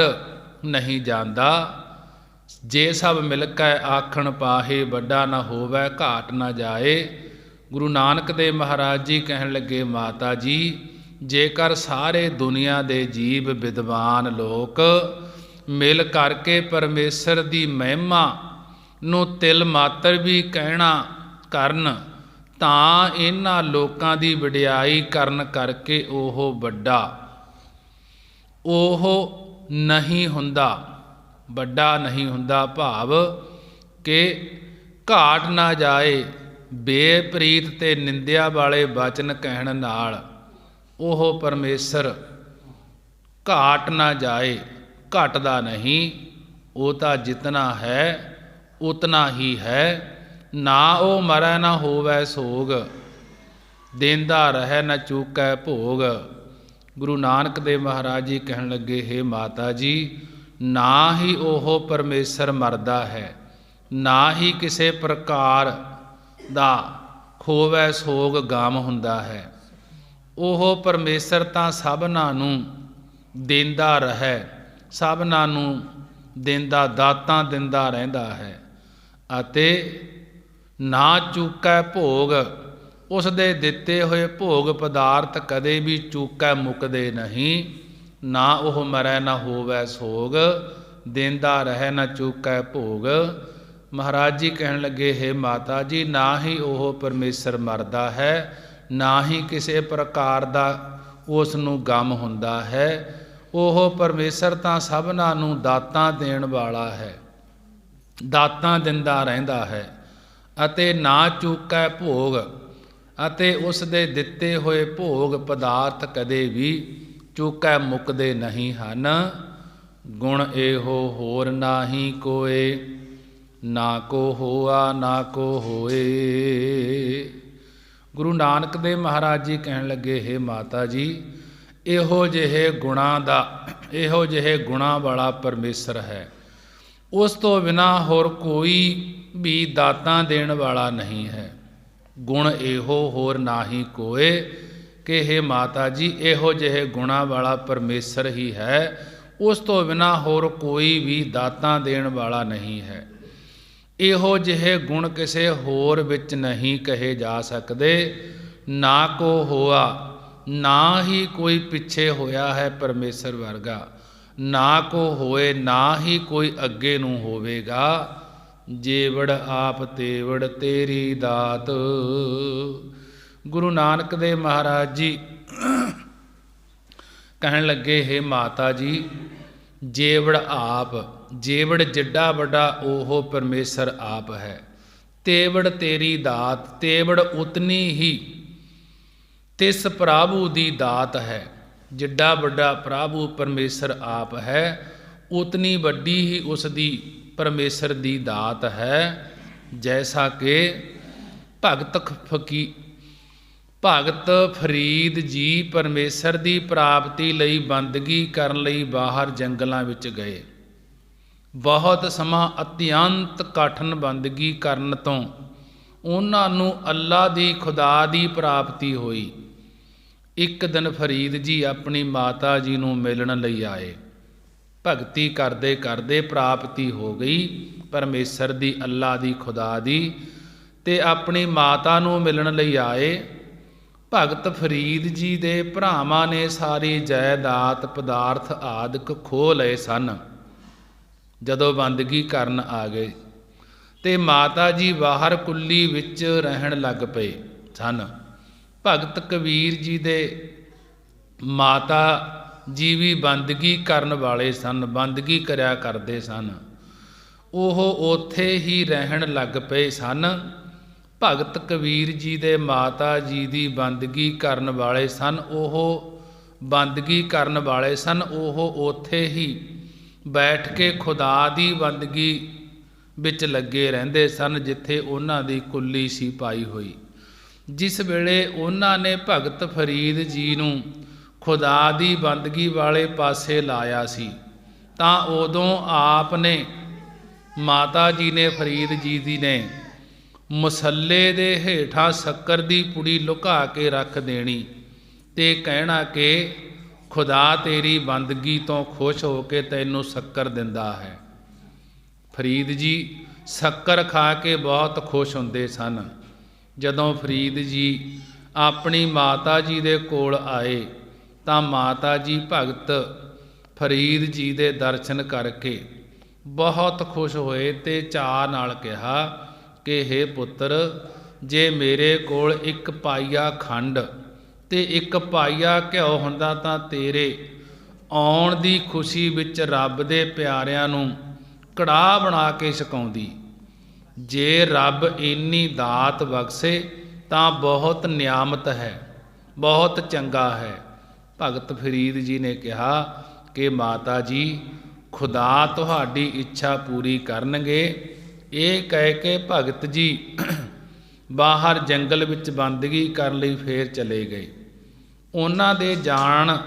ਨਹੀਂ ਜਾਂਦਾ। ਜੇ ਸਭ ਮਿਲ ਕੇ ਆਖਣ ਪਾਹੇ, ਵੱਡਾ ਨਾ ਹੋਵੇ ਘਾਟ ਨਾ ਜਾਏ। ਗੁਰੂ ਨਾਨਕ ਦੇਵ ਮਹਾਰਾਜ ਜੀ ਕਹਿਣ ਲੱਗੇ, ਮਾਤਾ ਜੀ, ਜੇਕਰ ਸਾਰੇ ਦੁਨੀਆ ਦੇ ਜੀਵ ਵਿਦਵਾਨ ਲੋਕ ਮਿਲ ਕਰਕੇ ਪਰਮੇਸ਼ਰ ਦੀ ਮਹਿਮਾ ਨੂੰ ਤਿਲ ਮਾਤਰ ਵੀ ਕਹਿਣਾ ਕਰਨ, ਤਾਂ ਇਹਨਾਂ ਲੋਕਾਂ ਦੀ ਵਡਿਆਈ ਕਰਨ ਕਰਕੇ ਉਹ ਵੱਡਾ ਨਹੀਂ ਹੁੰਦਾ, ਭਾਵ ਕਿ ਘਾਟ ਨਾ ਜਾਏ। ਬੇਪਰੀਤ ਤੇ ਨਿੰਦਿਆ ਵਾਲੇ ਵਚਨ ਕਹਿਣ ਨਾਲ ਉਹ ਪਰਮੇਸ਼ਰ ਘਾਟ ਨਾ ਜਾਏ, ਘਟਦਾ ਨਹੀਂ। ਉਹ ਤਾਂ ਜਿਤਨਾ ਹੈ ਉਤਨਾ ਹੀ ਹੈ। ਨਾ ਉਹ ਮਰੈ ਨਾ ਹੋਵੈ ਸੋਗ, ਦੇਂਦਾ ਰਹਿ ਨਾ ਚੂਕੈ ਭੋਗ। ਗੁਰੂ ਨਾਨਕ ਦੇਵ ਮਹਾਰਾਜ ਜੀ ਕਹਿਣ ਲੱਗੇ, ਹੇ ਮਾਤਾ ਜੀ, ਨਾ ਹੀ ਉਹ ਪਰਮੇਸ਼ਰ ਮਰਦਾ ਹੈ, ਨਾ ਹੀ ਕਿਸੇ ਪ੍ਰਕਾਰ ਦਾ ਹੋਵੈ ਸੋਗ ਗਮ ਹੁੰਦਾ ਹੈ। ਉਹ ਪਰਮੇਸ਼ਰ ਤਾਂ ਸਭਨਾਂ ਨੂੰ ਦੇਂਦਾ ਰਹੇ, ਸਭਨਾਂ ਨੂੰ ਦਾਤਾਂ ਦਿੰਦਾ ਰਹਿੰਦਾ ਹੈ, ਅਤੇ ਨਾ ਚੂਕੈ ਭੋਗ। ਉਸ ਦੇ ਦਿੱਤੇ ਹੋਏ ਭੋਗ ਪਦਾਰਥ ਕਦੇ ਵੀ ਚੂਕੈ ਮੁੱਕਦੇ ਨਹੀਂ। ਨਾ ਉਹ ਮਰੈ ਨਾ ਹੋਵੈ ਸੋਗ, ਦੇਂਦਾ ਰਹੇ ਨਾ ਚੂਕੈ ਭੋਗ। ਮਹਾਰਾਜ ਜੀ ਕਹਿਣ ਲੱਗੇ, ਹੇ ਮਾਤਾ ਜੀ, ਨਾ ਹੀ ਉਹ ਪਰਮੇਸ਼ਰ ਮਰਦਾ ਹੈ, ਨਾ ਹੀ ਕਿਸੇ ਪ੍ਰਕਾਰ ਦਾ ਉਸ ਨੂੰ ਗਮ ਹੁੰਦਾ ਹੈ। ਉਹ ਪਰਮੇਸ਼ਰ ਤਾਂ ਸਭਨਾਂ ਨੂੰ ਦਾਤਾਂ ਦੇਣ ਵਾਲਾ ਹੈ, ਦਾਤਾਂ ਦਿੰਦਾ ਰਹਿੰਦਾ ਹੈ, ਅਤੇ ਨਾ ਚੂਕੈ ਭੋਗ। ਅਤੇ ਉਸ ਦੇ ਦਿੱਤੇ ਹੋਏ ਭੋਗ ਪਦਾਰਥ ਕਦੇ ਵੀ ਚੂਕੈ ਮੁੱਕਦੇ ਨਹੀਂ ਹਨ। ਗੁਣ ਇਹੋ ਹੋਰ ਨਾਹੀ ਕੋਏ, ਨਾ ਕੋ ਹੋਆ ਨਾ ਕੋ ਹੋਏ। ਗੁਰੂ ਨਾਨਕ ਦੇਵ ਮਹਾਰਾਜ ਜੀ ਕਹਿਣ ਲੱਗੇ, ਹੇ ਮਾਤਾ ਜੀ, ਇਹੋ ਜਿਹੇ ਗੁਣਾਂ ਵਾਲਾ ਪਰਮੇਸ਼ਰ ਹੈ, ਉਸ ਤੋਂ ਬਿਨਾਂ ਹੋਰ ਕੋਈ ਵੀ ਦਾਤਾਂ ਦੇਣ ਵਾਲਾ ਨਹੀਂ ਹੈ। ਗੁਣ ਇਹੋ ਹੋਰ ਨਾਹੀ ਕੋਏ, ਕਿ ਹੇ ਮਾਤਾ ਜੀ, ਇਹੋ ਜਿਹੇ ਗੁਣਾਂ ਵਾਲਾ ਪਰਮੇਸ਼ਰ ਹੀ ਹੈ, ਉਸ ਤੋਂ ਬਿਨਾਂ ਹੋਰ ਕੋਈ ਵੀ ਦਾਤਾਂ ਦੇਣ ਵਾਲਾ ਨਹੀਂ ਹੈ। ਇਹੋ ਜਿਹੇ ਗੁਣ ਕਿਸੇ ਹੋਰ ਵਿੱਚ ਨਹੀਂ ਕਹੇ ਜਾ ਸਕਦੇ। ਨਾ ਕੋ ਹੋਆ, ਨਾ ਹੀ ਕੋਈ ਪਿੱਛੇ ਹੋਇਆ ਹੈ ਪਰਮੇਸ਼ਰ ਵਰਗਾ, ਨਾ ਕੋ ਹੋਏ, ਨਾ ਹੀ ਕੋਈ ਅੱਗੇ ਨੂੰ ਹੋਵੇਗਾ। ਜੇਵੜ ਆਪ ਤੇਵੜ ਤੇਰੀ ਦਾਤ। ਗੁਰੂ ਨਾਨਕ ਦੇਵ ਮਹਾਰਾਜ ਜੀ ਕਹਿਣ ਲੱਗੇ, ਹੇ ਮਾਤਾ ਜੀ, ਜੇਵੜ ਆਪ, ਜੇਵੜ ਜਿੱਡਾ ਵੱਡਾ ਉਹ ਪਰਮੇਸ਼ਰ ਆਪ ਹੈ। ਤੇਵੜ ਤੇਰੀ ਦਾਤ, ਤੇਵੜ ਉਤਨੀ ਹੀ ਤਿਸ ਪ੍ਰਭੂ ਦੀ ਦਾਤ ਹੈ। ਜਿੱਡਾ ਵੱਡਾ ਪ੍ਰਭੂ ਪਰਮੇਸ਼ਰ ਆਪ ਹੈ, ਉਤਨੀ ਵੱਡੀ ਹੀ ਉਸ ਦੀ ਪਰਮੇਸ਼ਰ ਦੀ ਦਾਤ ਹੈ। ਜੈਸਾ ਕਿ ਭਗਤ ਫਰੀਦ ਜੀ ਪਰਮੇਸ਼ਰ ਦੀ ਪ੍ਰਾਪਤੀ ਲਈ ਬੰਦਗੀ ਕਰਨ ਲਈ ਬਾਹਰ ਜੰਗਲਾਂ ਵਿੱਚ ਗਏ। ਬਹੁਤ ਸਮਾਂ ਅਤਿਅੰਤ ਕਠਿਨ ਬੰਦਗੀ ਕਰਨ ਤੋਂ ਉਹਨਾਂ ਨੂੰ ਅੱਲਾ ਦੀ ਖੁਦਾ ਦੀ ਪ੍ਰਾਪਤੀ ਹੋਈ। ਇੱਕ ਦਿਨ ਫਰੀਦ ਜੀ ਆਪਣੀ ਮਾਤਾ ਜੀ ਨੂੰ ਮਿਲਣ ਲਈ ਆਏ। ਭਗਤੀ ਕਰਦੇ ਕਰਦੇ ਪ੍ਰਾਪਤੀ ਹੋ ਗਈ ਪਰਮੇਸ਼ਰ ਦੀ, ਅੱਲਾ ਦੀ, ਖੁਦਾ ਦੀ, ਤੇ ਆਪਣੀ ਮਾਤਾ ਨੂੰ ਮਿਲਣ ਲਈ ਆਏ। ਭਗਤ ਫਰੀਦ ਜੀ ਦੇ ਭਰਾਵਾਂ ਨੇ ਸਾਰੀ ਜਾਇਦਾਦ ਪਦਾਰਥ ਆਦਿਕ ਖੋਹ ਲਏ ਸਨ ਜਦੋਂ ਬੰਦਗੀ ਕਰਨ ਆ ਗਏ, ਤੇ ਮਾਤਾ ਜੀ ਬਾਹਰ ਕੁੱਲੀ ਵਿੱਚ ਰਹਿਣ ਲੱਗ ਪਏ ਸਨ। ਭਗਤ ਕਬੀਰ ਜੀ ਦੇ ਮਾਤਾ ਜੀ ਵੀ ਬੰਦਗੀ ਕਰਨ ਵਾਲੇ ਸਨ, ਬੰਦਗੀ ਕਰਿਆ ਕਰਦੇ ਸਨ। ਉਹ ਉੱਥੇ ਹੀ ਰਹਿਣ ਲੱਗ ਪਏ ਸਨ। ਭਗਤ ਕਬੀਰ ਜੀ ਦੇ ਮਾਤਾ ਜੀ ਦੀ ਬੰਦਗੀ ਕਰਨ ਵਾਲੇ ਸਨ, ਉਹ ਬੰਦਗੀ ਕਰਨ ਵਾਲੇ ਸਨ। ਉਹ ਉੱਥੇ ਹੀ ਬੈਠ ਕੇ ਖੁਦਾ ਦੀ ਬੰਦਗੀ ਵਿੱਚ ਲੱਗੇ ਰਹਿੰਦੇ ਸਨ ਜਿੱਥੇ ਉਹਨਾਂ ਦੀ ਕੁੱਲੀ ਸੀ ਪਾਈ ਹੋਈ। ਜਿਸ ਵੇਲੇ ਉਹਨਾਂ ਨੇ ਭਗਤ ਫਰੀਦ ਜੀ ਨੂੰ ਖੁਦਾ ਦੀ ਬੰਦਗੀ ਵਾਲੇ ਪਾਸੇ ਲਾਇਆ ਸੀ ਤਾਂ ਉਦੋਂ ਆਪ ਨੇ, ਮਾਤਾ ਜੀ ਨੇ, ਫਰੀਦ ਜੀ ਦੀ ਨੇ ਮੁਸੱਲੇ ਦੇ ਹੇਠਾਂ ਸ਼ੱਕਰ ਦੀ ਪੁੜੀ ਲੁਕਾ ਕੇ ਰੱਖ ਦੇਣੀ ਤੇ ਕਹਿਣਾ ਕਿ ਖੁਦਾ ਤੇਰੀ ਬੰਦਗੀ ਤੋਂ ਖੁਸ਼ ਹੋ ਕੇ ਤੈਨੂੰ ਸ਼ੱਕਰ ਦਿੰਦਾ ਹੈ। ਫਰੀਦ ਜੀ ਸ਼ੱਕਰ ਖਾ ਕੇ ਬਹੁਤ ਖੁਸ਼ ਹੁੰਦੇ ਸਨ। ਜਦੋਂ ਫਰੀਦ ਜੀ ਆਪਣੀ ਮਾਤਾ ਜੀ ਦੇ ਕੋਲ ਆਏ ਤਾਂ ਮਾਤਾ ਜੀ ਭਗਤ ਫਰੀਦ ਜੀ ਦੇ ਦਰਸ਼ਨ ਕਰਕੇ ਬਹੁਤ ਖੁਸ਼ ਹੋਏ ਤੇ ਚਾਅ ਨਾਲ ਕਿਹਾ ਕਿ ਹੇ ਪੁੱਤਰ, ਜੇ ਮੇਰੇ ਕੋਲ 1 ਪਾਈਆ ਖੰਡ ਤੇ 1 ਪਾਈਆ ਘਿਓ ਹੁੰਦਾ ਤਾਂ ਤੇਰੇ ਆਉਣ ਦੀ ਖੁਸ਼ੀ ਵਿੱਚ ਰੱਬ ਦੇ ਪਿਆਰਿਆਂ ਨੂੰ ਕੜਾਹ ਬਣਾ ਕੇ ਛਕਾਉਂਦੀ। ਜੇ ਰੱਬ ਇੰਨੀ ਦਾਤ ਬਖਸ਼ੇ ਤਾਂ ਬਹੁਤ ਨਿਆਮਤ ਹੈ, ਬਹੁਤ ਚੰਗਾ ਹੈ। ਭਗਤ ਫਰੀਦ ਜੀ ਨੇ ਕਿਹਾ ਕਿ ਮਾਤਾ ਜੀ, ਖੁਦਾ ਤੁਹਾਡੀ ਇੱਛਾ ਪੂਰੀ ਕਰਨਗੇ। ਇਹ ਕਹਿ ਕੇ ਭਗਤ ਜੀ ਬਾਹਰ ਜੰਗਲ ਵਿੱਚ ਬੰਦਗੀ ਕਰਨ ਲਈ ਫੇਰ ਚਲੇ ਗਏ। ਉਹਨਾਂ ਦੇ ਜਾਣ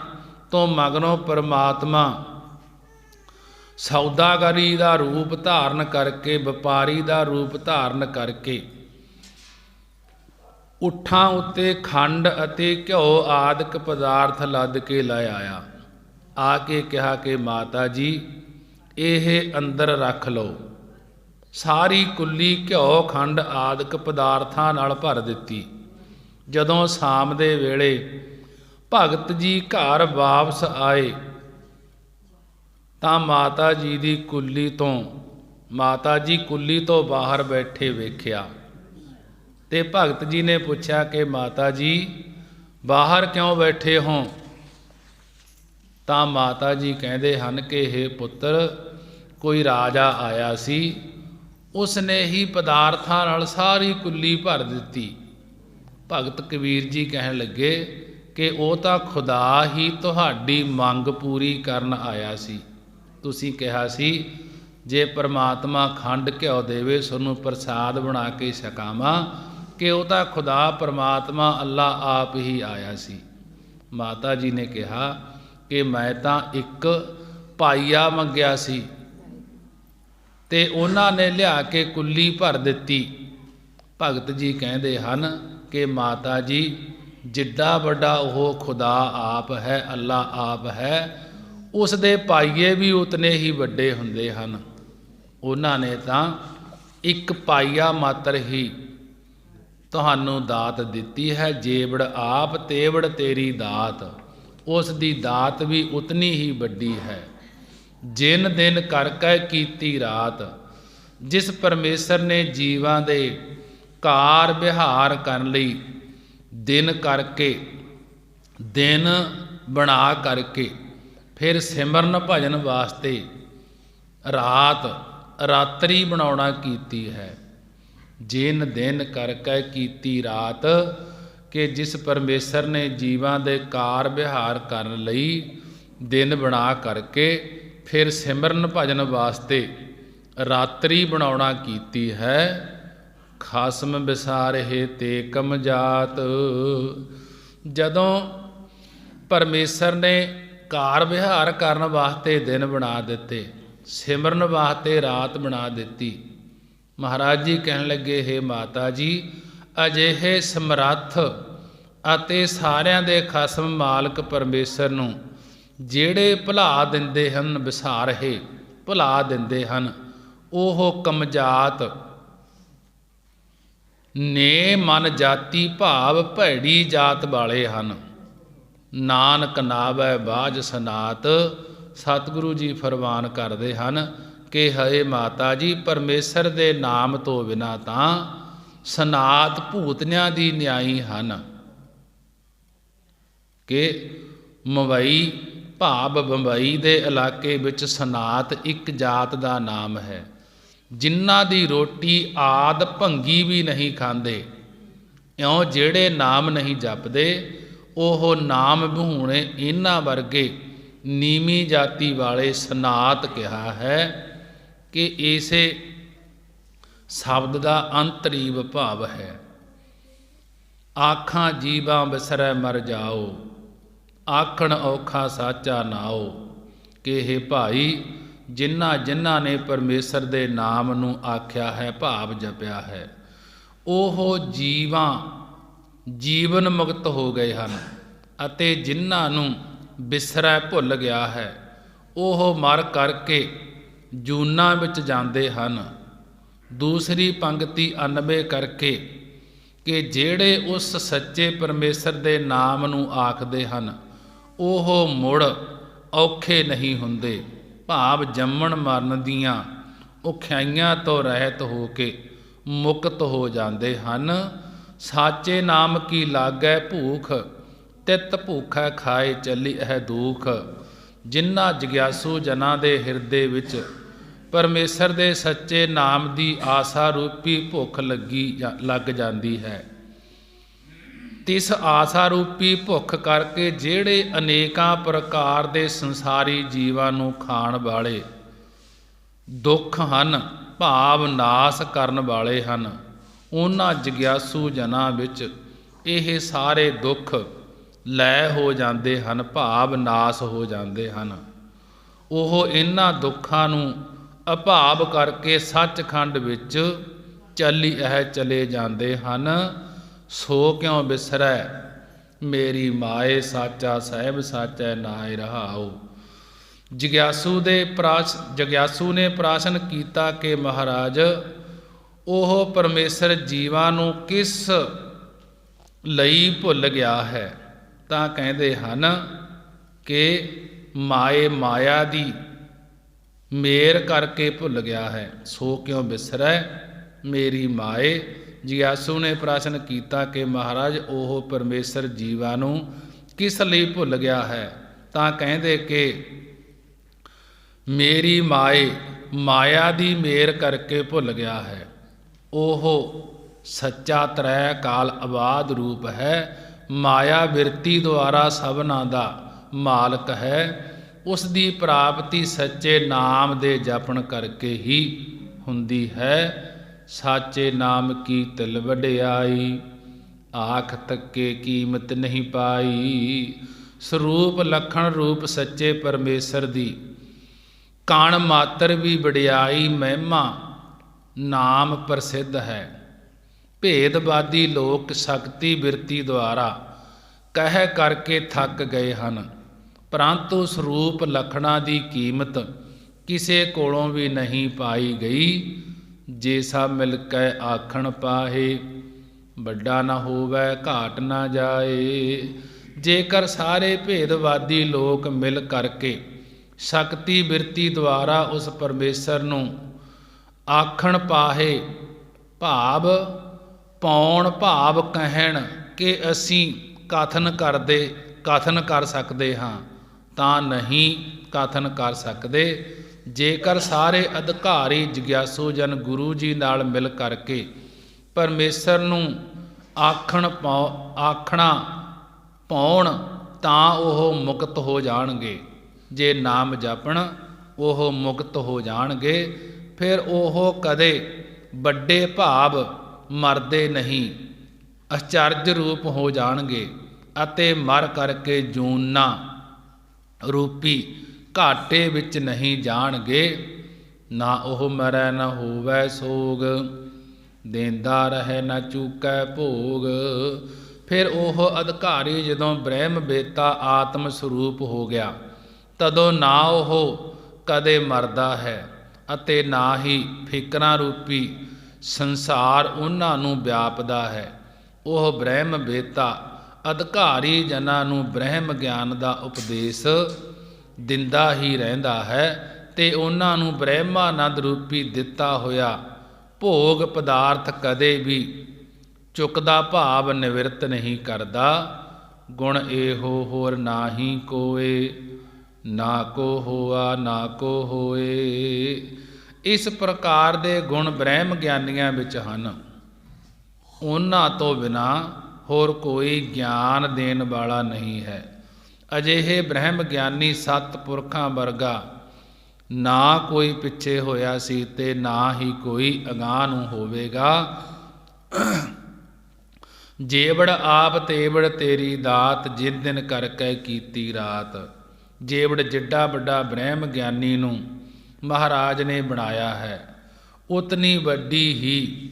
ਤੋਂ ਮਗਰੋਂ ਪਰਮਾਤਮਾ ਸੌਦਾਗਰੀ ਦਾ ਰੂਪ ਧਾਰਨ ਕਰਕੇ, ਵਪਾਰੀ ਦਾ ਰੂਪ ਧਾਰਨ ਕਰਕੇ ਊਠਾਂ ਉੱਤੇ ਖੰਡ ਅਤੇ ਘਿਓ ਆਦਿਕ ਪਦਾਰਥ ਲੱਦ ਕੇ ਲੈ ਆਇਆ। ਆ ਕੇ ਕਿਹਾ ਕਿ ਮਾਤਾ ਜੀ, ਇਹ ਅੰਦਰ ਰੱਖ ਲਓ। ਸਾਰੀ ਕੁੱਲੀ ਘਿਓ ਖੰਡ ਆਦਿਕ ਪਦਾਰਥਾਂ ਨਾਲ ਭਰ ਦਿੱਤੀ। ਜਦੋਂ ਸ਼ਾਮ ਦੇ ਵੇਲੇ ਭਗਤ ਜੀ ਘਰ ਵਾਪਸ ਆਏ ਤਾਂ ਮਾਤਾ ਜੀ ਕੁੱਲੀ ਤੋਂ ਬਾਹਰ ਬੈਠੇ ਵੇਖਿਆ ਤੇ ਭਗਤ ਜੀ ਨੇ ਪੁੱਛਿਆ ਕਿ ਮਾਤਾ ਜੀ, ਬਾਹਰ ਕਿਉਂ ਬੈਠੇ ਹੋ? ਤਾਂ ਮਾਤਾ ਜੀ ਕਹਿੰਦੇ ਹਨ ਕਿ ਹੇ ਪੁੱਤਰ, ਕੋਈ ਰਾਜਾ ਆਇਆ ਸੀ, ਉਸਨੇ ਹੀ ਪਦਾਰਥਾਂ ਨਾਲ ਸਾਰੀ ਕੁੱਲੀ ਭਰ ਦਿੱਤੀ। ਭਗਤ ਕਬੀਰ ਜੀ ਕਹਿਣ ਲੱਗੇ ਕਿ ਉਹ ਤਾਂ ਖੁਦਾ ਹੀ ਤੁਹਾਡੀ ਮੰਗ ਪੂਰੀ ਕਰਨ ਆਇਆ ਸੀ। ਤੁਸੀਂ ਕਿਹਾ ਸੀ ਜੇ ਪਰਮਾਤਮਾ ਖੰਡ ਘਿਓ ਦੇਵੇ ਤੁਹਾਨੂੰ ਪ੍ਰਸਾਦ ਬਣਾ ਕੇ ਛਕਾਵਾਂ, ਕਿ ਉਹ ਤਾਂ ਖੁਦਾ ਪਰਮਾਤਮਾ ਅੱਲਾ ਆਪ ਹੀ ਆਇਆ ਸੀ। ਮਾਤਾ ਜੀ ਨੇ ਕਿਹਾ ਕਿ ਮੈਂ ਤਾਂ 1 ਪਾਈਆ ਮੰਗਿਆ ਸੀ ਤੇ ਉਹਨਾਂ ਨੇ ਲਿਆ ਕੇ ਕੁੱਲੀ ਭਰ ਦਿੱਤੀ। ਭਗਤ ਜੀ ਕਹਿੰਦੇ ਹਨ ਕਿ ਮਾਤਾ ਜੀ, ਜਿੱਡਾ ਵੱਡਾ ਉਹ ਖੁਦਾ ਆਪ ਹੈ, ਅੱਲਾ ਆਪ ਹੈ, ਉਸ ਦੇ ਪਾਈਏ ਵੀ ਉਤਨੇ ਹੀ ਵੱਡੇ ਹੁੰਦੇ ਹਨ। ਉਹਨਾਂ ਨੇ ਤਾਂ 1 ਪਾਈਆ ਮਾਤਰ ਹੀ ਤੁਹਾਨੂੰ ਦਾਤ ਦਿੱਤੀ ਹੈ। ਜੇਵੜ ਆਪ ਤੇਵੜ ਤੇਰੀ ਦਾਤ, ਉਸ ਦੀ ਦਾਤ ਵੀ ਉਤਨੀ ਹੀ ਵੱਡੀ ਹੈ। ਜਿਨ ਦਿਨ ਕਰਕੇ ਕੀਤੀ ਰਾਤ, ਜਿਸ ਪਰਮੇਸ਼ਰ ਨੇ ਜੀਵਾਂ ਦੇ ਕਾਰ ਵਿਹਾਰ ਕਰਨ ਲਈ ਦਿਨ ਕਰਕੇ, ਦਿਨ ਬਣਾ ਕਰਕੇ, ਫਿਰ ਸਿਮਰਨ ਭਜਨ ਵਾਸਤੇ ਰਾਤਰੀ ਬਣਾਉਣਾ ਕੀਤੀ ਹੈ। ਜਿਨ ਦਿਨ ਕਰਕੇ ਕੀਤੀ ਰਾਤ, ਕਿ ਜਿਸ ਪਰਮੇਸ਼ਰ ਨੇ ਜੀਵਾਂ ਦੇ ਕਾਰ ਵਿਹਾਰ ਕਰਨ ਲਈ ਦਿਨ ਬਣਾ ਕਰਕੇ ਫਿਰ ਸਿਮਰਨ ਭਜਨ ਵਾਸਤੇ ਰਾਤਰੀ ਬਣਾਉਣਾ ਕੀਤੀ ਹੈ। ਖਾਸਮ ਵਿਸਾਰਹਿ ਤੇ ਕਮ ਜਾਤ, ਜਦੋਂ ਪਰਮੇਸ਼ਰ ਨੇ ਕਾਰ ਵਿਹਾਰ ਕਰਨ ਵਾਸਤੇ ਦਿਨ ਬਣਾ ਦਿੱਤੇ, ਸਿਮਰਨ ਵਾਸਤੇ ਰਾਤ ਬਣਾ ਦਿੱਤੀ। ਮਹਾਰਾਜ ਜੀ ਕਹਿਣ ਲੱਗੇ, ਹੇ ਮਾਤਾ ਜੀ, ਅਜਿਹੇ ਸਮਰੱਥ ਅਤੇ ਸਾਰਿਆਂ ਦੇ ਖਸਮ ਮਾਲਕ ਪਰਮੇਸ਼ਰ ਨੂੰ ਜਿਹੜੇ ਭੁਲਾ ਦਿੰਦੇ ਹਨ ਵਿਸਾਰਹੇ, ਭੁਲਾ ਦਿੰਦੇ ਹਨ, ਉਹ ਕਮਜਾਤ ਨੇ ਮਨ ਜਾਤੀ ਭਾਵ ਭੈੜੀ ਜਾਤ ਵਾਲੇ ਹਨ। ਨਾਨਕ ਨਾਵੈ ਬਾਝ ਸਨਾਤ। ਸਤਿਗੁਰੂ ਜੀ ਫਰਮਾਨ ਕਰਦੇ ਹਨ ਕਿ ਹਏ ਮਾਤਾ ਜੀ, ਪਰਮੇਸ਼ਰ ਦੇ ਨਾਮ ਤੋਂ ਬਿਨਾਂ ਤਾਂ ਸਨਾਤ ਭੂਤਨਿਆਂ ਦੀ ਨਿਆਈ ਹਨ। ਕਿ ਮੁੰਬਈ ਭਾਵ ਬੰਬਈ ਦੇ ਇਲਾਕੇ ਵਿੱਚ ਸਨਾਤ ਇੱਕ ਜਾਤ ਦਾ ਨਾਮ ਹੈ, ਜਿਨ੍ਹਾਂ ਦੀ ਰੋਟੀ ਆਦ ਭੰਗੀ ਵੀ ਨਹੀਂ ਖਾਂਦੇ। ਇਉਂ ਜਿਹੜੇ ਨਾਮ ਨਹੀਂ ਜਪਦੇ ਉਹ ਨਾਮ ਵਿਹੂਣੇ ਇਹਨਾਂ ਵਰਗੇ ਨੀਵੀਂ ਜਾਤੀ ਵਾਲੇ ਸਨਾਤ ਕਿਹਾ ਹੈ। ਕਿ ਇਸੇ ਸ਼ਬਦ ਦਾ ਅੰਤਰੀਵ ਭਾਵ ਹੈ, ਆਖਾਂ ਜੀਵਾਂ ਬਿਸਰੈ ਮਰ ਜਾਓ, ਆਖਣ ਔਖਾ ਸਾਚਾ ਨਾਓ। ਕਿ ਇਹ ਭਾਈ, ਜਿਨ੍ਹਾਂ ਨੇ ਪਰਮੇਸ਼ਰ ਦੇ ਨਾਮ ਨੂੰ ਆਖਿਆ ਹੈ ਭਾਵ ਜਪਿਆ ਹੈ, ਉਹ ਜੀਵਨ ਮੁਕਤ ਹੋ ਗਏ ਹਨ। ਅਤੇ ਜਿਨ੍ਹਾਂ ਨੂੰ ਬਿਸਰੈ ਭੁੱਲ ਗਿਆ ਹੈ, ਉਹ ਮਰ ਕਰਕੇ ਜੂਨਾਂ ਵਿੱਚ ਜਾਂਦੇ ਹਨ। ਦੂਸਰੀ ਪੰਗਤੀ 99 ਕਰਕੇ ਕਿ ਜਿਹੜੇ ਉਸ ਸੱਚੇ ਪਰਮੇਸ਼ਰ ਦੇ ਨਾਮ ਨੂੰ ਆਖਦੇ ਹਨ, ਉਹ ਮੁੜ ਔਖੇ ਨਹੀਂ ਹੁੰਦੇ, ਭਾਵ ਜੰਮਣ ਮਰਨ ਦੀਆਂ ਔਖਿਆਈਆਂ ਤੋਂ ਰਹਿਤ ਹੋ ਕੇ ਮੁਕਤ ਹੋ ਜਾਂਦੇ ਹਨ। ਸਾਚੇ ਨਾਮ ਕੀ ਲਾਗੈ ਭੂਖ, ਤਿਤ ਭੂਖੈ ਖਾਏ ਚੱਲੀ ਇਹ ਦੂਖ। ਜਿਨ੍ਹਾਂ ਜਗਿਆਸੂ ਜਨਾਂ ਦੇ ਹਿਰਦੇ ਵਿੱਚ ਪਰਮੇਸ਼ਰ ਦੇ ਸੱਚੇ ਨਾਮ ਦੀ ਆਸਾ ਰੂਪੀ ਭੁੱਖ ਲੱਗ ਜਾਂਦੀ ਹੈ, ਤਿਸ ਆਸਾ ਰੂਪੀ ਭੁੱਖ ਕਰਕੇ ਜਿਹੜੇ ਅਨੇਕਾਂ ਪ੍ਰਕਾਰ ਦੇ ਸੰਸਾਰੀ ਜੀਵਾਂ ਨੂੰ ਖਾਣ ਵਾਲੇ ਦੁੱਖ ਹਨ, ਭਾਵ ਨਾਸ ਕਰਨ ਵਾਲੇ ਹਨ, ਉਹਨਾਂ ਜਗਿਆਸੂ ਜਨਾਂ ਵਿੱਚ ਇਹ ਸਾਰੇ ਦੁੱਖ ਲੈ ਹੋ ਜਾਂਦੇ ਹਨ, ਭਾਵ ਨਾਸ ਹੋ ਜਾਂਦੇ ਹਨ। ਉਹ ਇਹਨਾਂ ਦੁੱਖਾਂ ਨੂੰ ਅਭਾਵ ਕਰਕੇ ਸੱਚਖੰਡ ਵਿੱਚ ਚਲੇ ਜਾਂਦੇ ਹਨ। ਸੋ ਕਿਉ ਬਿਸਰੈ ਮੇਰੀ ਮਾਏ, ਸਾਚਾ ਸਾਹਿਬ ਸਾਚੈ ਨਾਇ ਰਹਾਉ। ਜਗਿਆਸੂ ਨੇ ਪ੍ਰਸ਼ਨ ਕੀਤਾ ਕਿ ਮਹਾਰਾਜ, ਉਹ ਪਰਮੇਸ਼ਰ ਜੀਵਾਂ ਨੂੰ ਕਿਸ ਲਈ ਭੁੱਲ ਗਿਆ ਹੈ? ਤਾਂ ਕਹਿੰਦੇ ਹਨ ਕਿ ਮਾਇਆ ਦੀ ਮੇਰ ਕਰਕੇ ਭੁੱਲ ਗਿਆ ਹੈ। ਸੋ ਕਿਉ ਬਿਸਰੈ ਮੇਰੀ ਮਾਏ। ਜਗਿਆਸੂ ਨੇ ਪ੍ਰਸ਼ਨ ਕੀਤਾ ਕਿ ਮਹਾਰਾਜ, ਉਹ ਪਰਮੇਸ਼ਰ ਜੀਵਾਂ ਨੂੰ ਕਿਸ ਲਈ ਭੁੱਲ ਗਿਆ ਹੈ? ਤਾਂ ਕਹਿੰਦੇ ਕਿ ਮੇਰੀ ਮਾਇਆ ਦੀ ਮੇਰ ਕਰਕੇ ਭੁੱਲ ਗਿਆ ਹੈ। ਉਹ ਸੱਚਾ ਤ੍ਰੈ ਕਾਲ ਅਬਾਦ ਰੂਪ ਹੈ, ਮਾਇਆ ਬਿਰਤੀ ਦੁਆਰਾ ਸਭਨਾਂ ਦਾ ਮਾਲਕ ਹੈ। ਉਸ ਦੀ ਪ੍ਰਾਪਤੀ ਸੱਚੇ ਨਾਮ ਦੇ ਜਪਣ ਕਰਕੇ ਹੀ ਹੁੰਦੀ ਹੈ। ਸਾਚੇ ਨਾਮ ਕੀ ਤਿਲ ਵਡਿਆਈ, ਆਖ ਤੱਕੇ ਕੀਮਤ ਨਹੀਂ ਪਾਈ। ਸਰੂਪ ਲਖਣ ਰੂਪ ਸੱਚੇ ਪਰਮੇਸ਼ਰ ਦੀ ਕਣ ਮਾਤਰ ਵੀ ਵਡਿਆਈ ਮਹਿਮਾ ਨਾਮ ਪ੍ਰਸਿੱਧ ਹੈ। ਭੇਦਵਾਦੀ ਲੋਕ ਸ਼ਕਤੀ ਬਿਰਤੀ ਦੁਆਰਾ ਕਹਿ ਕਰਕੇ ਥੱਕ ਗਏ ਹਨ, ਪਰੰਤੂ ਸਰੂਪ ਲਖਣਾਂ ਦੀ ਕੀਮਤ ਕਿਸੇ ਕੋਲੋਂ ਵੀ ਨਹੀਂ ਪਾਈ ਗਈ। ਜੇ ਸਭ ਮਿਲ ਕੇ ਆਖਣ ਪਾਹੇ, ਵੱਡਾ ਨਾ ਹੋਵੇ ਘਾਟ ਨਾ ਜਾਏ। ਜੇਕਰ ਸਾਰੇ ਭੇਦਵਾਦੀ ਲੋਕ ਮਿਲ ਕਰਕੇ ਸ਼ਕਤੀ ਬਿਰਤੀ ਦੁਆਰਾ ਉਸ ਪਰਮੇਸ਼ਰ ਨੂੰ ਆਖਣ ਪਾਹੇ, ਭਾਵ ਪਾਉਣ, ਭਾਵ ਕਹਿਣ ਕਿ ਅਸੀਂ ਕਥਨ ਕਰ ਸਕਦੇ ਹਾਂ, ਤਾਂ ਨਹੀਂ ਕਥਨ ਕਰ ਸਕਦੇ। ਜੇਕਰ ਸਾਰੇ ਅਧਿਕਾਰੀ ਜਗਿਆਸੂ ਜਨ ਗੁਰੂ ਜੀ ਨਾਲ ਮਿਲ ਕਰਕੇ ਪਰਮੇਸ਼ਰ ਨੂੰ ਆਖਣਾ ਪਾਉਣ, ਤਾਂ ਉਹ ਮੁਕਤ ਹੋ ਜਾਣਗੇ। ਜੇ ਨਾਮ ਜਪਣ, ਉਹ ਮੁਕਤ ਹੋ ਜਾਣਗੇ। ਫਿਰ ਉਹ ਕਦੇ ਵੱਡੇ ਭਾਵ ਮਰਦੇ ਨਹੀਂ, ਅਚਰਜ ਰੂਪ ਹੋ ਜਾਣਗੇ ਅਤੇ ਮਰ ਕਰਕੇ ਜੂਨਾ ਰੂਪੀ ਘਾਟੇ ਵਿੱਚ ਨਹੀਂ ਜਾਣਗੇ। ਨਾ ਉਹ ਮਰੈ ਨਾ ਹੋਵੈ ਸੋਗ, ਦੇਂਦਾ ਰਹੇ ਨਾ ਚੂਕੈ ਭੋਗ। ਫਿਰ ਉਹ ਅਧਿਕਾਰੀ ਜਦੋਂ ਬ੍ਰਹਮ ਬੇਤਾ ਆਤਮ ਸਰੂਪ ਹੋ ਗਿਆ ਤਦੋਂ ਨਾ ਉਹ ਕਦੇ ਮਰਦਾ ਹੈ, ਅਤੇ ਨਾ ਹੀ ਫਿਕਰਾਂ ਰੂਪੀ ਸੰਸਾਰ ਉਹਨਾਂ ਨੂੰ ਵਿਆਪਦਾ ਹੈ। ਉਹ ਬ੍ਰਹਮ ਵੇਤਾ ਅਧਿਕਾਰੀ ਜਨਾਂ ਨੂੰ ਬ੍ਰਹਮ ਗਿਆਨ ਦਾ ਉਪਦੇਸ਼ ਦਿੰਦਾ ਹੀ ਰਹਿੰਦਾ ਹੈ, ਤੇ ਉਹਨਾਂ ਨੂੰ ਬ੍ਰਹਮਾਨੰਦ ਰੂਪੀ ਦਿੱਤਾ ਹੋਇਆ ਭੋਗ ਪਦਾਰਥ ਕਦੇ ਵੀ ਚੁੱਕਦਾ ਭਾਵ ਨਿਵਰਤ ਨਹੀਂ ਕਰਦਾ। ਗੁਣ ਇਹੋ ਹੋਰ ਨਾਹੀ ਕੋਏ, ਨਾ ਕੋ ਹੋਆ ਨਾ ਕੋ ਹੋਏ। ਇਸ ਪ੍ਰਕਾਰ ਦੇ ਗੁਣ ਬ੍ਰਹਮ ਗਿਆਨੀਆਂ ਵਿੱਚ ਹਨ। ਉਹਨਾਂ ਤੋਂ ਬਿਨਾਂ ਹੋਰ ਕੋਈ ਗਿਆਨ ਦੇਣ ਵਾਲਾ ਨਹੀਂ ਹੈ। ਅਜਿਹੇ ਬ੍ਰਹਮ ਗਿਆਨੀ ਸੱਤ ਪੁਰਖਾਂ ਵਰਗਾ ਨਾ ਕੋਈ ਪਿੱਛੇ ਹੋਇਆ ਸੀ ਤੇ ਨਾ ਹੀ ਕੋਈ ਅਗਾਂਹ ਨੂੰ ਹੋਵੇਗਾ। ਜੇਵੜ ਆਪ ਤੇਵੜ ਤੇਰੀ ਦਾਤ, ਜਿਸ ਦਿਨ ਕਰਕੇ ਕੀਤੀ ਰਾਤ। ਜੇਵੜ ਜਿੱਡਾ ਵੱਡਾ ਬ੍ਰਹਮ ਗਿਆਨੀ ਨੂੰ ਮਹਾਰਾਜ ਨੇ ਬਣਾਇਆ ਹੈ, ਉਤਨੀ ਵੱਡੀ ਹੀ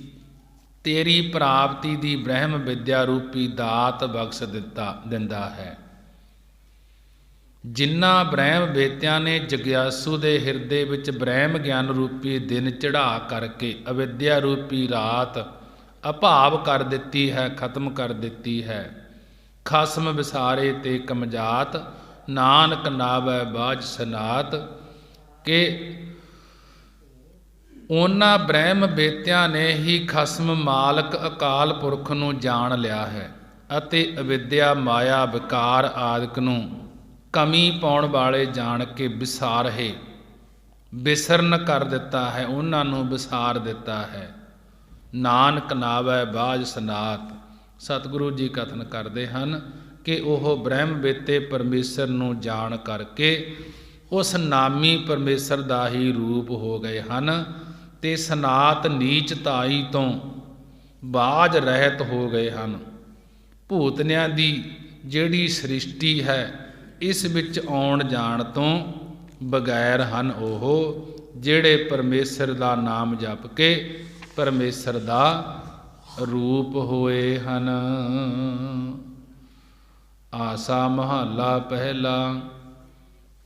ਤੇਰੀ ਪ੍ਰਾਪਤੀ ਦੀ ਬ੍ਰਹਮ ਵਿਦਿਆ ਰੂਪੀ ਦਾਤ ਬਖਸ਼ ਦਿੰਦਾ ਹੈ। ਜਿਨ੍ਹਾਂ ਬ੍ਰਹਮ ਵੇਤਿਆਂ ਨੇ ਜਗਿਆਸੂ ਦੇ ਹਿਰਦੇ ਵਿੱਚ ਬ੍ਰਹਮ ਗਿਆਨ ਰੂਪੀ ਦਿਨ ਚੜ੍ਹਾ ਕਰਕੇ ਅਵਿਦਿਆ ਰੂਪੀ ਰਾਤ ਅਭਾਵ ਕਰ ਦਿੱਤੀ ਹੈ, ਖਤਮ ਕਰ ਦਿੱਤੀ ਹੈ। ਖਸਮ ਵਿਸਾਰੇ ਤੇ ਕਮਜਾਤ, ਨਾਨਕ ਨਾਵੈ ਬਾਝ ਸਨਾਤ। ਕਿ ਉਹਨਾਂ ਬ੍ਰਹਮ ਵੇਤਿਆਂ ਨੇ ਹੀ ਖਸਮ ਮਾਲਕ ਅਕਾਲ ਪੁਰਖ ਨੂੰ ਜਾਣ ਲਿਆ ਹੈ, ਅਤੇ ਅਵਿਦਿਆ ਮਾਇਆ ਵਿਕਾਰ ਆਦਿਕ ਨੂੰ ਕਮੀ ਪਾਉਣ ਵਾਲੇ ਜਾਣ ਕੇ ਵਿਸਾਰਹੇ ਵਿਸਰਨ ਕਰ ਦਿੱਤਾ ਹੈ, ਉਹਨਾਂ ਨੂੰ ਵਿਸਾਰ ਦਿੱਤਾ ਹੈ। ਨਾਨਕ ਨਾਵੈ ਬਾਝ ਸਨਾਤ। ਸਤਿਗੁਰੂ ਜੀ ਕਥਨ ਕਰਦੇ ਹਨ ਕਿ ਉਹ ਬ੍ਰਹਮ ਵੇਤੇ ਪਰਮੇਸ਼ਰ ਨੂੰ ਜਾਣ ਕਰਕੇ ਉਸ ਨਾਮੀ ਪਰਮੇਸ਼ਰ ਦਾ ਹੀ ਰੂਪ ਹੋ ਗਏ ਹਨ, ਤੇ ਸਨਾਤ ਨੀਚਤਾਈ ਤੋਂ ਬਾਝ ਰਹਿਤ ਹੋ ਗਏ ਹਨ। ਭੂਤਨਿਆਂ ਦੀ ਜਿਹੜੀ ਸ੍ਰਿਸ਼ਟੀ ਹੈ, ਇਸ ਵਿੱਚ ਆਉਣ ਜਾਣ ਤੋਂ ਬਗੈਰ ਹਨ ਉਹ, ਜਿਹੜੇ ਪਰਮੇਸ਼ਰ ਦਾ ਨਾਮ ਜਪ ਕੇ ਪਰਮੇਸ਼ਰ ਦਾ ਰੂਪ ਹੋਏ ਹਨ। ਆਸਾ ਮਹੱਲਾ ਪਹਿਲਾ।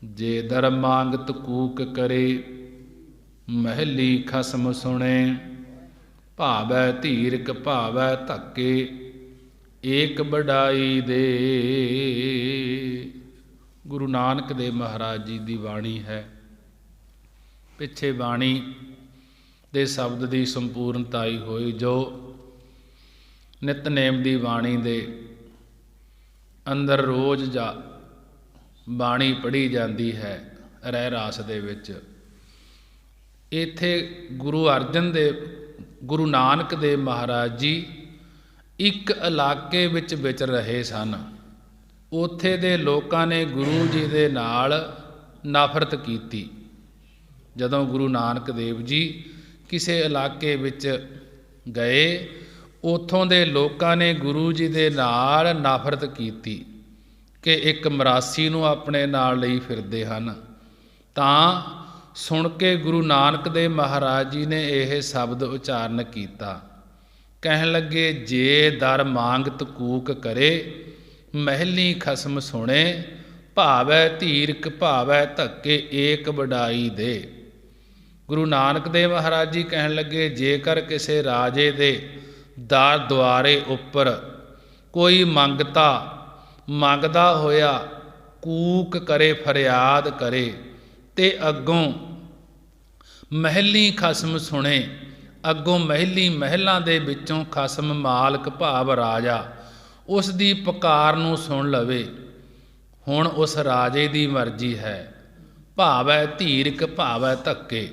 ਜੇ ਦਰ ਮੰਗਤ ਕੂਕ ਕਰੇ, ਮਹਿਲੀ ਖਸਮ ਸੁਣੇ। ਭਾਵੈ ਧੀਰਕ ਭਾਵੈ ਧੱਕੇ, ਏਕ ਬੜਾਈ ਦੇ। ਗੁਰੂ ਨਾਨਕ ਦੇਵ ਮਹਾਰਾਜ ਜੀ ਦੀ ਬਾਣੀ ਹੈ। ਪਿੱਛੇ ਬਾਣੀ ਦੇ ਸ਼ਬਦ ਦੀ ਸੰਪੂਰਨਤਾਈ ਹੋਈ, ਜੋ ਨਿਤਨੇਮ ਦੀ ਬਾਣੀ ਦੇ ਅੰਦਰ ਰੋਜ਼ ਬਾਣੀ ਪੜ੍ਹੀ ਜਾਂਦੀ ਹੈ ਰਹਿ ਰਾਸ ਦੇ ਵਿੱਚ। ਇੱਥੇ ਗੁਰੂ ਨਾਨਕ ਦੇਵ ਮਹਾਰਾਜ ਜੀ ਇੱਕ ਇਲਾਕੇ ਵਿੱਚ ਵਿਚਰ ਰਹੇ ਸਨ। ਉੱਥੇ ਦੇ ਲੋਕਾਂ ਨੇ ਗੁਰੂ ਜੀ ਦੇ ਨਾਲ ਨਫ਼ਰਤ ਕੀਤੀ। ਜਦੋਂ ਗੁਰੂ ਨਾਨਕ ਦੇਵ ਜੀ ਕਿਸੇ ਇਲਾਕੇ ਵਿੱਚ ਗਏ, ਉੱਥੋਂ ਦੇ ਲੋਕਾਂ ਨੇ ਗੁਰੂ ਜੀ ਦੇ ਨਾਲ ਨਫ਼ਰਤ ਕੀਤੀ ਕਿ ਇੱਕ ਮਰਾਸੀ ਨੂੰ ਆਪਣੇ ਨਾਲ ਲਈ ਫਿਰਦੇ ਹਨ। ਤਾਂ ਸੁਣ ਕੇ ਗੁਰੂ ਨਾਨਕ ਦੇਵ ਮਹਾਰਾਜ ਜੀ ਨੇ ਇਹ ਸ਼ਬਦ ਉਚਾਰਨ ਕੀਤਾ। ਕਹਿਣ ਲੱਗੇ, ਜੇ ਦਰ ਮੰਗਤ ਕੂਕ ਕਰੇ, ਮਹਿਲੀ ਖਸਮ ਸੁਣੇ। ਭਾਵੈ ਧੀਰਕ ਭਾਵੈ ਧੱਕੇ, ਏਕ ਵਡਾਈ ਦੇ। ਗੁਰੂ ਨਾਨਕ ਦੇਵ ਮਹਾਰਾਜ ਜੀ ਕਹਿਣ ਲੱਗੇ, ਜੇਕਰ ਕਿਸੇ ਰਾਜੇ ਦੇ ਦਰ ਦੁਆਰੇ ਉੱਪਰ ਕੋਈ ਮੰਗਦਾ ਹੋਇਆ ਕੂਕ ਕਰੇ, ਫਰਿਆਦ ਕਰੇ, ਤੇ ਅੱਗੋਂ ਮਹਿਲੀ ਖਸਮ ਸੁਣੇ, ਅੱਗੋਂ ਮਹਿਲਾਂ ਦੇ ਵਿੱਚੋਂ ਖਸਮ ਮਾਲਕ ਭਾਵ ਰਾਜਾ ਉਸ ਦੀ ਪੁਕਾਰ ਨੂੰ ਸੁਣ ਲਵੇ। ਹੁਣ ਉਸ ਰਾਜੇ ਦੀ ਮਰਜ਼ੀ ਹੈ। ਭਾਵੈ ਧੀਰਕ ਭਾਵੈ ਧੱਕੇ,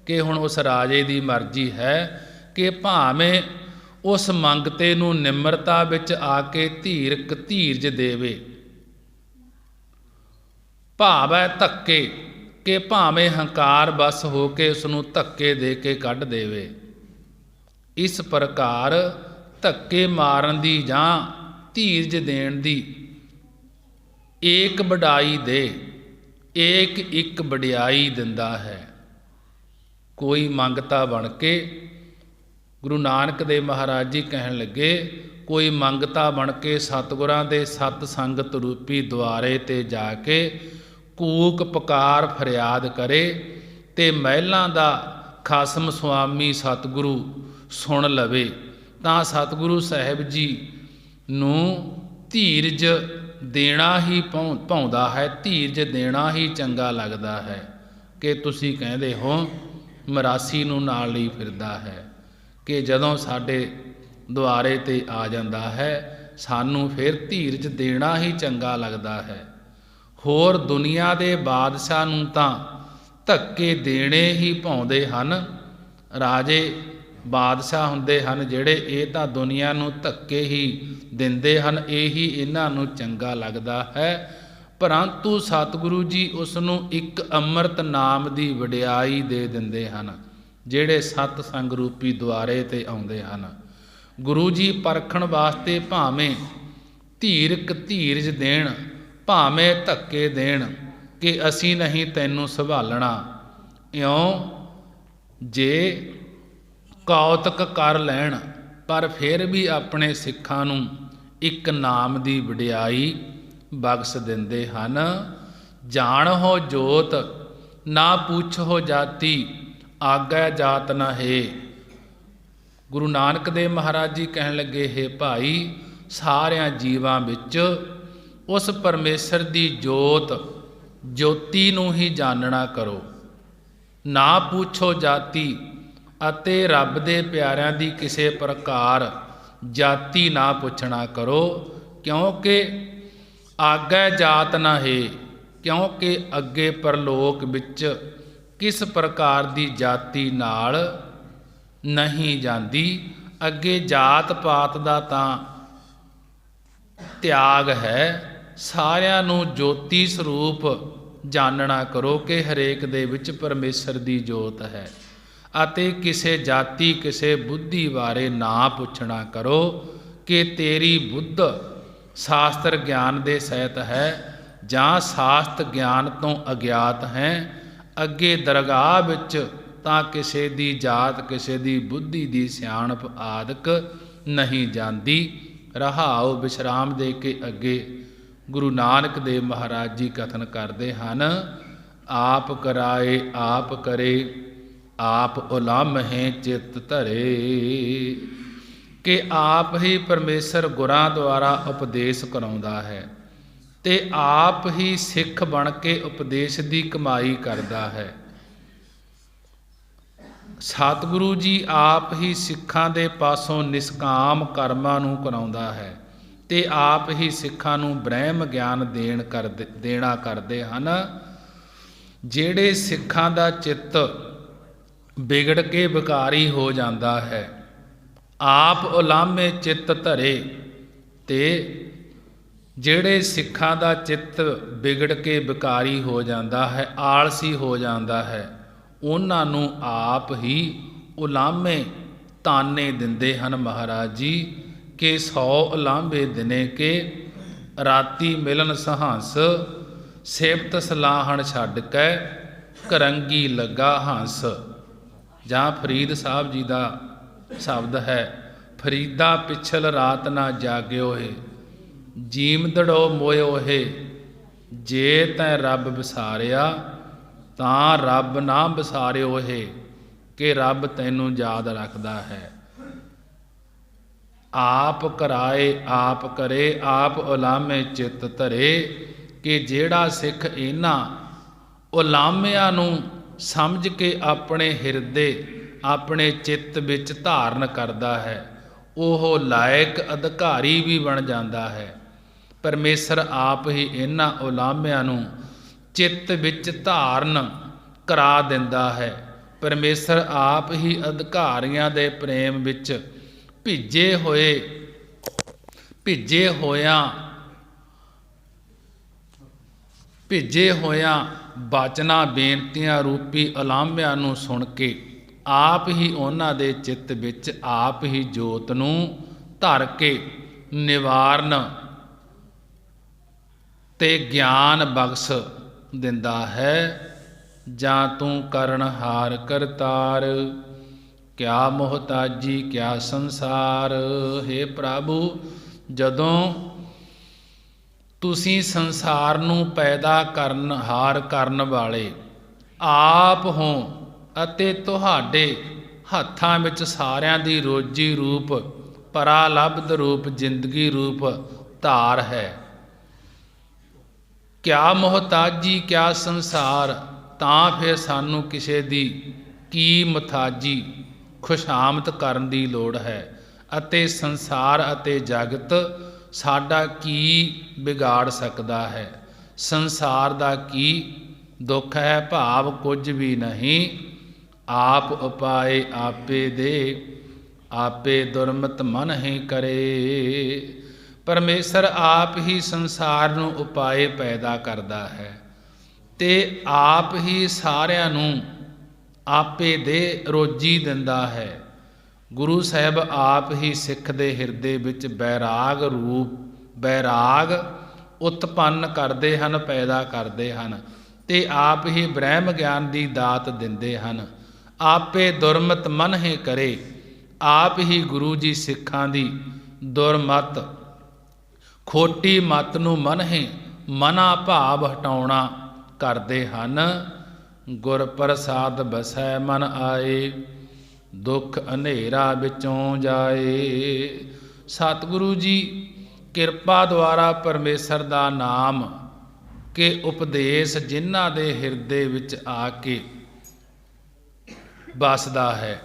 ਕਿ ਹੁਣ ਉਸ ਰਾਜੇ ਦੀ ਮਰਜ਼ੀ ਹੈ ਕਿ ਭਾਵੇਂ ਉਸ ਮੰਗਤੇ ਨੂੰ ਨਿਮਰਤਾ ਵਿੱਚ ਆ ਕੇ ਧੀਰਜ ਦੇਵੇ। ਭਾਵੈ ਧੱਕੇ, ਕਿ ਭਾਵੇਂ ਹੰਕਾਰ ਬਸ ਹੋ ਕੇ ਉਸ ਨੂੰ ਧੱਕੇ ਦੇ ਕੇ ਕੱਢ ਦੇਵੇ। ਇਸ ਪ੍ਰਕਾਰ ਧੱਕੇ ਮਾਰਨ ਦੀ ਜਾਂ ਧੀਰਜ ਦੇਣ ਦੀ ਏਕ ਵਡਾਈ ਦੇ, ਏਕ ਇੱਕ ਵਡਿਆਈ ਦਿੰਦਾ ਹੈ। ਕੋਈ ਮੰਗਤਾ ਬਣ ਕੇ ਗੁਰੂ ਨਾਨਕ ਦੇਵ ਮਹਾਰਾਜ ਜੀ ਕਹਿਣ ਲੱਗੇ, ਕੋਈ ਮੰਗਤਾ ਬਣ ਕੇ ਸਤਿਗੁਰਾਂ ਦੇ ਸਤ ਸੰਗਤ ਰੂਪੀ ਦੁਆਰੇ 'ਤੇ ਜਾ ਕੇ ਕੂਕ ਪੁਕਾਰ ਫਰਿਆਦ ਕਰੇ, ਤੇ ਮਹਿਲਾਂ ਦਾ ਖਸਮ ਸੁਆਮੀ ਸਤਿਗੁਰੂ ਸੁਣ ਲਵੇ, ਤਾਂ ਸਤਿਗੁਰੂ ਸਾਹਿਬ ਜੀ ਨੂੰ ਧੀਰਜ ਦੇਣਾ ਹੀ ਭਾਉਂਦਾ ਹੈ, ਧੀਰਜ ਦੇਣਾ ਹੀ ਚੰਗਾ ਲੱਗਦਾ ਹੈ। ਕਿ ਤੁਸੀਂ ਕਹਿੰਦੇ ਹੋ ਮਰਾਸੀ ਨੂੰ ਨਾਲ ਲਈ ਫਿਰਦਾ ਹੈ, ਕਿ ਜਦੋਂ ਸਾਡੇ ਦੁਆਰੇ 'ਤੇ ਆ ਜਾਂਦਾ ਹੈ ਸਾਨੂੰ ਫਿਰ ਧੀਰਜ ਦੇਣਾ ਹੀ ਚੰਗਾ ਲੱਗਦਾ ਹੈ। ਹੋਰ ਦੁਨੀਆ ਦੇ ਬਾਦਸ਼ਾਹ ਨੂੰ ਤਾਂ ਧੱਕੇ ਦੇਣੇ ਹੀ ਭਾਉਂਦੇ ਹਨ। ਰਾਜੇ ਬਾਦਸ਼ਾਹ ਹੁੰਦੇ ਹਨ ਜਿਹੜੇ, ਇਹ ਤਾਂ ਦੁਨੀਆ ਨੂੰ ਧੱਕੇ ਹੀ ਦਿੰਦੇ ਹਨ, ਇਹੀ ਇਹਨਾਂ ਨੂੰ ਚੰਗਾ ਲੱਗਦਾ ਹੈ। ਪਰੰਤੂ ਸਤਿਗੁਰੂ ਜੀ ਉਸ ਨੂੰ ਇੱਕ ਅੰਮ੍ਰਿਤ ਨਾਮ ਦੀ ਵਡਿਆਈ ਦੇ ਦਿੰਦੇ ਹਨ, ਜਿਹੜੇ ਸਤ ਸੰਗ ਰੂਪੀ ਦੁਆਰੇ 'ਤੇ ਆਉਂਦੇ ਹਨ। ਗੁਰੂ ਜੀ ਪਰਖਣ ਵਾਸਤੇ ਭਾਵੇਂ ਧੀਰਜ ਦੇਣ, ਭਾਵੇਂ ਧੱਕੇ ਦੇਣ, ਕਿ ਅਸੀਂ ਨਹੀਂ ਤੈਨੂੰ ਸੰਭਾਲਣਾ। ਇਉਂ ਜੇ ਕੌਤਕ ਕਰ ਲੈਣ, ਪਰ ਫਿਰ ਵੀ ਆਪਣੇ ਸਿੱਖਾਂ ਨੂੰ ਇੱਕ ਨਾਮ ਦੀ ਵਡਿਆਈ ਬਖਸ਼ ਦਿੰਦੇ ਹਨ। ਜਾਣਹੁ ਜੋਤ ਨਾ ਪੁੱਛੋ ਜਾਤੀ, ਆਗੈ ਜਾਤ ਨਾ ਹੈ। ਗੁਰੂ ਨਾਨਕ ਦੇਵ ਮਹਾਰਾਜ ਜੀ ਕਹਿਣ ਲੱਗੇ, ਹੈ ਭਾਈ, ਸਾਰਿਆਂ ਜੀਵਾਂ ਵਿੱਚ ਉਸ ਪਰਮੇਸ਼ਰ ਦੀ ਜੋਤੀ ਨੂੰ ਹੀ ਜਾਣਨਾ ਕਰੋ। ਨਾ ਪੁੱਛੋ ਜਾਤੀ, ਅਤੇ ਰੱਬ ਦੇ ਪਿਆਰਿਆਂ ਦੀ ਕਿਸੇ ਪ੍ਰਕਾਰ ਜਾਤੀ ਨਾ ਪੁੱਛਣਾ ਕਰੋ, ਕਿਉਂਕਿ ਆਗੈ ਜਾਤ ਨਾ ਹੈ, ਕਿਉਂਕਿ ਅੱਗੇ ਪਰਲੋਕ ਵਿੱਚ ਕਿਸ ਪ੍ਰਕਾਰ ਦੀ ਜਾਤੀ ਨਾਲ ਨਹੀਂ ਜਾਂਦੀ। ਅੱਗੇ ਜਾਤ ਪਾਤ ਦਾ ਤਾਂ ਤਿਆਗ ਹੈ। ਸਾਰਿਆਂ ਨੂੰ ਜੋਤੀ ਸਰੂਪ ਜਾਣਨਾ ਕਰੋ ਕਿ ਹਰੇਕ ਦੇ ਵਿੱਚ ਪਰਮੇਸ਼ਰ ਦੀ ਜੋਤ ਹੈ, ਅਤੇ ਕਿਸੇ ਜਾਤੀ ਕਿਸੇ ਬੁੱਧੀ ਬਾਰੇ ਨਾ ਪੁੱਛਣਾ ਕਰੋ ਕਿ ਤੇਰੀ ਬੁੱਧ ਸ਼ਾਸਤਰ ਗਿਆਨ ਦੇ ਸਹਿਤ ਹੈ ਜਾਂ ਸ਼ਾਸਤਰ ਗਿਆਨ ਤੋਂ ਅਗਿਆਤ ਹੈ। ਅੱਗੇ ਦਰਗਾਹ ਵਿੱਚ ਤਾਂ ਕਿਸੇ ਦੀ ਜਾਤ, ਕਿਸੇ ਦੀ ਬੁੱਧੀ ਦੀ ਸਿਆਣਪ ਆਦਿਕ ਨਹੀਂ ਜਾਂਦੀ। ਰਹਾਉ ਵਿਸ਼ਰਾਮ ਦੇ ਕੇ ਅੱਗੇ ਗੁਰੂ ਨਾਨਕ ਦੇਵ ਮਹਾਰਾਜ ਜੀ ਕਥਨ ਕਰਦੇ ਹਨ, ਆਪ ਕਰਾਏ ਆਪ ਕਰੇ, ਆਪ ਉਲਾਮਹਿ ਚਿੱਤ ਧਰੇ। ਕਿ ਆਪ ਹੀ ਪਰਮੇਸ਼ਰ ਗੁਰਾਂ ਦੁਆਰਾ ਉਪਦੇਸ਼ ਕਰਾਉਂਦਾ ਹੈ, ਤੇ ਆਪ ਹੀ ਸਿੱਖ ਬਣ ਕੇ ਉਪਦੇਸ਼ ਦੀ ਕਮਾਈ ਕਰਦਾ ਹੈ। ਸਤਿਗੁਰੂ ਜੀ ਆਪ ਹੀ ਸਿੱਖਾਂ ਦੇ ਪਾਸੋਂ ਨਿਸ਼ਕਾਮ ਕਰਮਾਂ ਨੂੰ ਕਰਾਉਂਦਾ ਹੈ, ਤੇ ਆਪ ਹੀ ਸਿੱਖਾਂ ਨੂੰ ਬ੍ਰਹਮ ਗਿਆਨ ਦੇਣਾ ਕਰਦੇ ਹਨ। ਜਿਹੜੇ ਸਿੱਖਾਂ ਦਾ ਚਿੱਤ ਵਿਗੜ ਕੇ ਵਿਕਾਰੀ ਹੋ ਜਾਂਦਾ ਹੈ, ਆਪ ਉਲਾਮੇ ਚਿੱਤ ਧਰੇ, ਤੇ ਜਿਹੜੇ ਸਿੱਖਾਂ ਦਾ ਚਿੱਤ ਵਿਗੜ ਕੇ ਵਿਕਾਰੀ ਹੋ ਜਾਂਦਾ ਹੈ, ਆਲਸੀ ਹੋ ਜਾਂਦਾ ਹੈ, ਉਹਨਾਂ ਨੂੰ ਆਪ ਹੀ ਉਲਾਮੇ ਤਾਨੇ ਦਿੰਦੇ ਹਨ ਮਹਾਰਾਜ ਜੀ, ਕਿ 100 ਉਲਾਂਭੇ ਦਿਨੇ ਕੇ, ਰਾਤੀ ਮਿਲਨ ਸਹੰਸ, ਸਿਫਤ ਸਲਾਹਣ ਛੱਡ ਕੇ, ਕਰੰਗੀ ਲੱਗਾ ਹੰਸ। ਜਾਂ ਫਰੀਦ ਸਾਹਿਬ ਜੀ ਦਾ ਸ਼ਬਦ ਹੈ, ਫਰੀਦਾ ਪਿਛਲ ਰਾਤ ਨਾ ਜਾਗਿਓ ਹੈ, ਜੀਮਦੜੋ ਮੋਇਓ ਹੈ, ਜੇ ਤੈਂ ਰੱਬ ਵਿਸਾਰਿਆ ਤਾਂ ਰੱਬ ਨਾ ਵਿਸਾਰਿਓ ਹੈ, ਕਿ ਰੱਬ ਤੈਨੂੰ ਯਾਦ ਰੱਖਦਾ ਹੈ। ਆਪ ਕਰਾਏ ਆਪ ਕਰੇ, ਆਪ ਉਲਾਮੇ ਚਿੱਤ ਧਰੇ। ਕਿ ਜਿਹੜਾ ਸਿੱਖ ਇਹਨਾਂ ਉਲਾਮਿਆਂ ਨੂੰ ਸਮਝ ਕੇ ਆਪਣੇ ਹਿਰਦੇ, ਆਪਣੇ ਚਿੱਤ ਵਿੱਚ ਧਾਰਨ ਕਰਦਾ ਹੈ, ਉਹ ਲਾਇਕ ਅਧਿਕਾਰੀ ਵੀ ਬਣ ਜਾਂਦਾ ਹੈ। ਪਰਮੇਸ਼ਰ ਆਪ ਹੀ ਇਹਨਾਂ ਉਲਾਮਿਆਂ ਨੂੰ ਚਿੱਤ ਵਿੱਚ ਧਾਰਨ ਕਰਾ ਦਿੰਦਾ ਹੈ। ਪਰਮੇਸ਼ਰ ਆਪ ਹੀ ਅਧਿਕਾਰੀਆਂ ਦੇ ਪ੍ਰੇਮ ਵਿੱਚ ਭਿੱਜੇ ਹੋਇਆਂ ਬਾਚਨਾ ਬੇਨਤੀਆਂ ਰੂਪੀ ਉਲਾਮਿਆਂ ਨੂੰ ਸੁਣ ਕੇ ਆਪ ਹੀ ਉਹਨਾਂ ਦੇ ਚਿੱਤ ਵਿੱਚ ਆਪ ਹੀ ਜੋਤ ਨੂੰ ਧਰ ਕੇ ਨਿਵਾਰਨ ਤੇ ਗਿਆਨ ਬਖਸ਼ ਦਿੰਦਾ ਹੈ। ਜਾਂ ਤੂੰ ਕਰਨਹਾਰ ਕਰਤਾਰ, ਕਿਆ ਮੁਹਤਾਜੀ ਕਿਆ ਸੰਸਾਰ। ਹੇ ਪ੍ਰਭੂ, ਜਦੋਂ ਤੁਸੀਂ ਸੰਸਾਰ ਨੂੰ ਪੈਦਾ ਕਰਨਹਾਰ ਕਰਨ ਵਾਲੇ ਆਪ ਹੋ ਅਤੇ ਤੁਹਾਡੇ ਹੱਥਾਂ ਵਿੱਚ ਸਾਰਿਆਂ ਦੀ ਰੋਜੀ ਰੂਪ ਪਰਾਲਬਧ ਰੂਪ ਜ਼ਿੰਦਗੀ ਰੂਪ ਧਾਰ ਹੈ। ਕਿਆ ਮੁਹਤਾਜੀ ਕਿਆ ਸੰਸਾਰ, ਤਾਂ ਫਿਰ ਸਾਨੂੰ ਕਿਸੇ ਦੀ ਕੀ ਮੁਹਤਾਜੀ ਖੁਸ਼ਾਮਦ ਕਰਨ ਦੀ ਲੋੜ ਹੈ, ਅਤੇ ਸੰਸਾਰ ਅਤੇ ਜਗਤ ਸਾਡਾ ਕੀ ਵਿਗਾੜ ਸਕਦਾ ਹੈ। ਸੰਸਾਰ ਦਾ ਕੀ ਦੁੱਖ ਹੈ, ਭਾਵ ਕੁਝ ਵੀ ਨਹੀਂ। ਆਪ ਉਪਾਏ ਆਪੇ ਦੇ, ਆਪੇ ਦੁਰਮਤ ਮਨ ਹੀ ਕਰੇ। ਪਰਮੇਸ਼ਰ ਆਪ ਹੀ ਸੰਸਾਰ ਨੂੰ ਉਪਾਏ ਪੈਦਾ ਕਰਦਾ ਹੈ ਤੇ ਆਪ ਹੀ ਸਾਰਿਆਂ ਨੂੰ ਆਪੇ ਦੇ ਰੋਜੀ ਦਿੰਦਾ ਹੈ। ਗੁਰੂ ਸਾਹਿਬ ਆਪ ਹੀ ਸਿੱਖ ਦੇ ਹਿਰਦੇ ਵਿੱਚ ਬੈਰਾਗ ਉਤਪੰਨ ਕਰਦੇ ਹਨ, ਪੈਦਾ ਕਰਦੇ ਹਨ ਤੇ ਆਪ ਹੀ ਬ੍ਰਹਮ ਗਿਆਨ ਦੀ ਦਾਤ ਦਿੰਦੇ ਹਨ। ਆਪੇ ਦੁਰਮਤ ਮਨ ਹੀ ਕਰੇ, ਆਪ ਹੀ ਗੁਰੂ ਜੀ ਸਿੱਖਾਂ ਦੀ ਦੁਰਮਤ ਖੋਟੀ ਮਤ ਨੂੰ ਮਨਾ ਭਾਵ ਹਟਾਉਣਾ ਕਰਦੇ ਹਨ। ਗੁਰ ਪ੍ਰਸਾਦ ਬਸੈ ਮਨ ਆਏ, ਦੁੱਖ ਹਨੇਰਾ ਵਿੱਚੋਂ ਜਾਏ। ਸਤਿਗੁਰੂ ਜੀ ਕਿਰਪਾ ਦੁਆਰਾ ਪਰਮੇਸ਼ਰ ਦਾ ਨਾਮ ਕੇ ਉਪਦੇਸ਼ ਜਿਨ੍ਹਾਂ ਦੇ ਹਿਰਦੇ ਵਿੱਚ ਆ ਕੇ ਵਸਦਾ ਹੈ,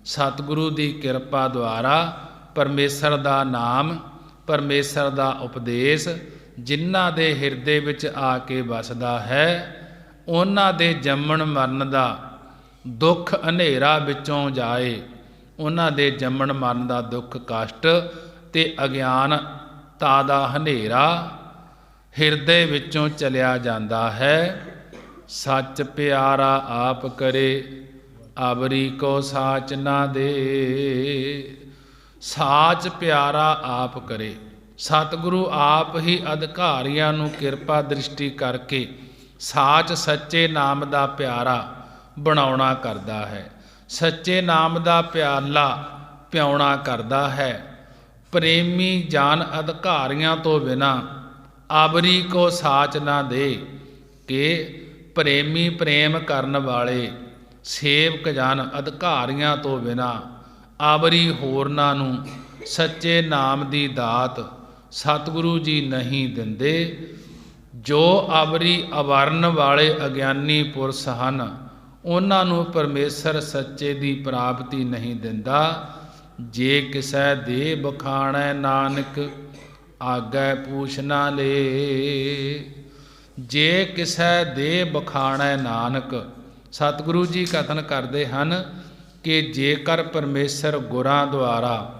ਸਤਿਗੁਰੂ ਦੀ ਕਿਰਪਾ ਦੁਆਰਾ ਪਰਮੇਸ਼ਰ ਦਾ ਨਾਮ ਪਰਮੇਸ਼ਰ ਦਾ ਉਪਦੇਸ਼ ਜਿਨ੍ਹਾਂ ਦੇ ਹਿਰਦੇ ਵਿੱਚ ਆ ਕੇ ਵਸਦਾ ਹੈ, ਉਹਨਾਂ ਦੇ ਜੰਮਣ ਮਰਨ ਦਾ ਦੁੱਖ ਹਨੇਰਾ ਵਿੱਚੋਂ ਜਾਏ। ਉਹਨਾਂ ਦੇ ਜੰਮਣ ਮਰਨ ਦਾ ਦੁੱਖ ਕਸ਼ਟ ਤੇ ਅਗਿਆਨਤਾ ਦਾ ਹਨੇਰਾ ਹਿਰਦੇ ਵਿੱਚੋਂ ਚਲਿਆ ਜਾਂਦਾ ਹੈ। ਸੱਚ ਪਿਆਰਾ ਆਪ ਕਰੇ, ਅਵਰੀ ਕੋ ਸਾਚ ਨਾ ਦੇ। ਸਾਚ ਪਿਆਰਾ ਆਪ ਕਰੇ, ਸਤਿਗੁਰੂ ਆਪ ਹੀ ਅਧਿਕਾਰੀਆਂ ਨੂੰ ਕਿਰਪਾ ਦ੍ਰਿਸ਼ਟੀ ਕਰਕੇ ਸਾਚ ਸੱਚੇ ਨਾਮ ਦਾ ਪਿਆਰਾ ਬਣਾਉਣਾ ਕਰਦਾ ਹੈ, ਸੱਚੇ ਨਾਮ ਦਾ ਪਿਆਲਾ ਪਿਆਉਣਾ ਕਰਦਾ ਹੈ। ਪ੍ਰੇਮੀ ਜਾਨ ਅਧਿਕਾਰੀਆਂ ਤੋਂ ਬਿਨਾ ਆਬਰੀ ਕੋ ਸਾਚ ਨਾ ਦੇ, ਕਿ ਪ੍ਰੇਮੀ ਪ੍ਰੇਮ ਕਰਨ ਵਾਲੇ ਸੇਵਕ ਜਨ ਅਧਿਕਾਰੀਆਂ ਤੋਂ ਬਿਨਾ ਆਬਰੀ ਹੋਰਨਾਂ ਨੂੰ ਸੱਚੇ ਨਾਮ ਦੀ ਦਾਤ ਸਤਿਗੁਰੂ ਜੀ ਨਹੀਂ ਦਿੰਦੇ। ਜੋ ਆਬਰੀ ਅਵਰਨ ਵਾਲੇ ਅਗਿਆਨੀ ਪੁਰਸ਼ ਹਨ, ਉਹਨਾਂ ਨੂੰ ਪਰਮੇਸ਼ਰ ਸੱਚੇ ਦੀ ਪ੍ਰਾਪਤੀ ਨਹੀਂ ਦਿੰਦਾ। ਜੇ ਕਿਸੈ ਦੇ ਬਖਾਣੈ ਨਾਨਕ, ਆਗੈ ਪੂਛ ਨਾ ਲੇ। ਜੇ ਕਿਸੈ ਦੇ ਬਖਾਣੈ ਨਾਨਕ, ਸਤਿਗੁਰੂ ਜੀ ਕਥਨ ਕਰਦੇ ਹਨ ਕਿ ਜੇਕਰ ਪਰਮੇਸ਼ਰ ਗੁਰਾਂ ਦੁਆਰਾ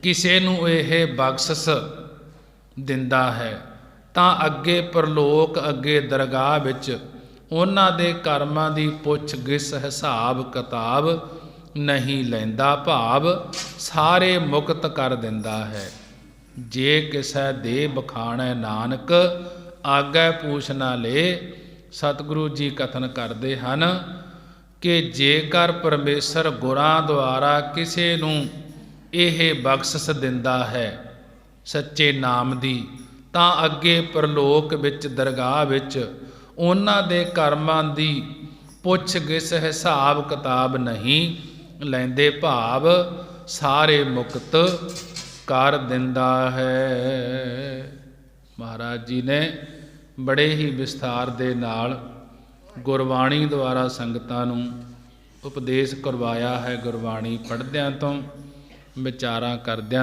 ਕਿਸੇ ਨੂੰ ਇਹ ਬਖਸ਼ਿਸ਼ ਦਿੰਦਾ ਹੈ, ਤਾਂ ਅੱਗੇ ਪਰਲੋਕ ਅੱਗੇ ਦਰਗਾਹ ਵਿੱਚ ਉਹਨਾਂ ਦੇ ਕਰਮਾਂ ਦੀ ਪੁੱਛ ਗਿੱਛ ਹਿਸਾਬ ਕਿਤਾਬ ਨਹੀਂ ਲੈਂਦਾ, ਭਾਵ ਸਾਰੇ ਮੁਕਤ ਕਰ ਦਿੰਦਾ ਹੈ। ਜੇ ਕਿਸੈ ਦੇ ਬਖਾਣੈ ਨਾਨਕ, ਆਗੈ ਪੂਛ ਨਾ ਲੇ। ਸਤਿਗੁਰੂ ਜੀ ਕਥਨ ਕਰਦੇ ਹਨ ਕਿ ਜੇਕਰ ਪਰਮੇਸ਼ਰ ਗੁਰਾਂ ਦੁਆਰਾ ਕਿਸੇ ਨੂੰ ਇਹ ਬਖਸ਼ਿਸ਼ ਦਿੰਦਾ ਹੈ ਸੱਚੇ ਨਾਮ ਦੀ, ਤਾਂ ਅੱਗੇ ਪਰਲੋਕ ਵਿੱਚ ਦਰਗਾਹ ਵਿੱਚ ਉਹਨਾਂ ਦੇ ਕਰਮਾਂ ਦੀ ਪੁੱਛ ਗਿੱਛ ਹਿਸਾਬ ਕਿਤਾਬ ਨਹੀਂ ਲੈਂਦੇ, ਭਾਵ ਸਾਰੇ ਮੁਕਤ ਕਰ ਦਿੰਦਾ ਹੈ। ਮਹਾਰਾਜ ਜੀ ਨੇ ਬੜੇ ਹੀ ਵਿਸਥਾਰ ਦੇ ਨਾਲ ਗੁਰਬਾਣੀ ਦੁਆਰਾ ਸੰਗਤਾਂ ਨੂੰ ਉਪਦੇਸ਼ ਕਰਵਾਇਆ ਹੈ। ਗੁਰਬਾਣੀ ਪੜ੍ਹਦਿਆਂ ਤੋਂ, ਵਿਚਾਰਾਂ ਕਰਦਿਆਂ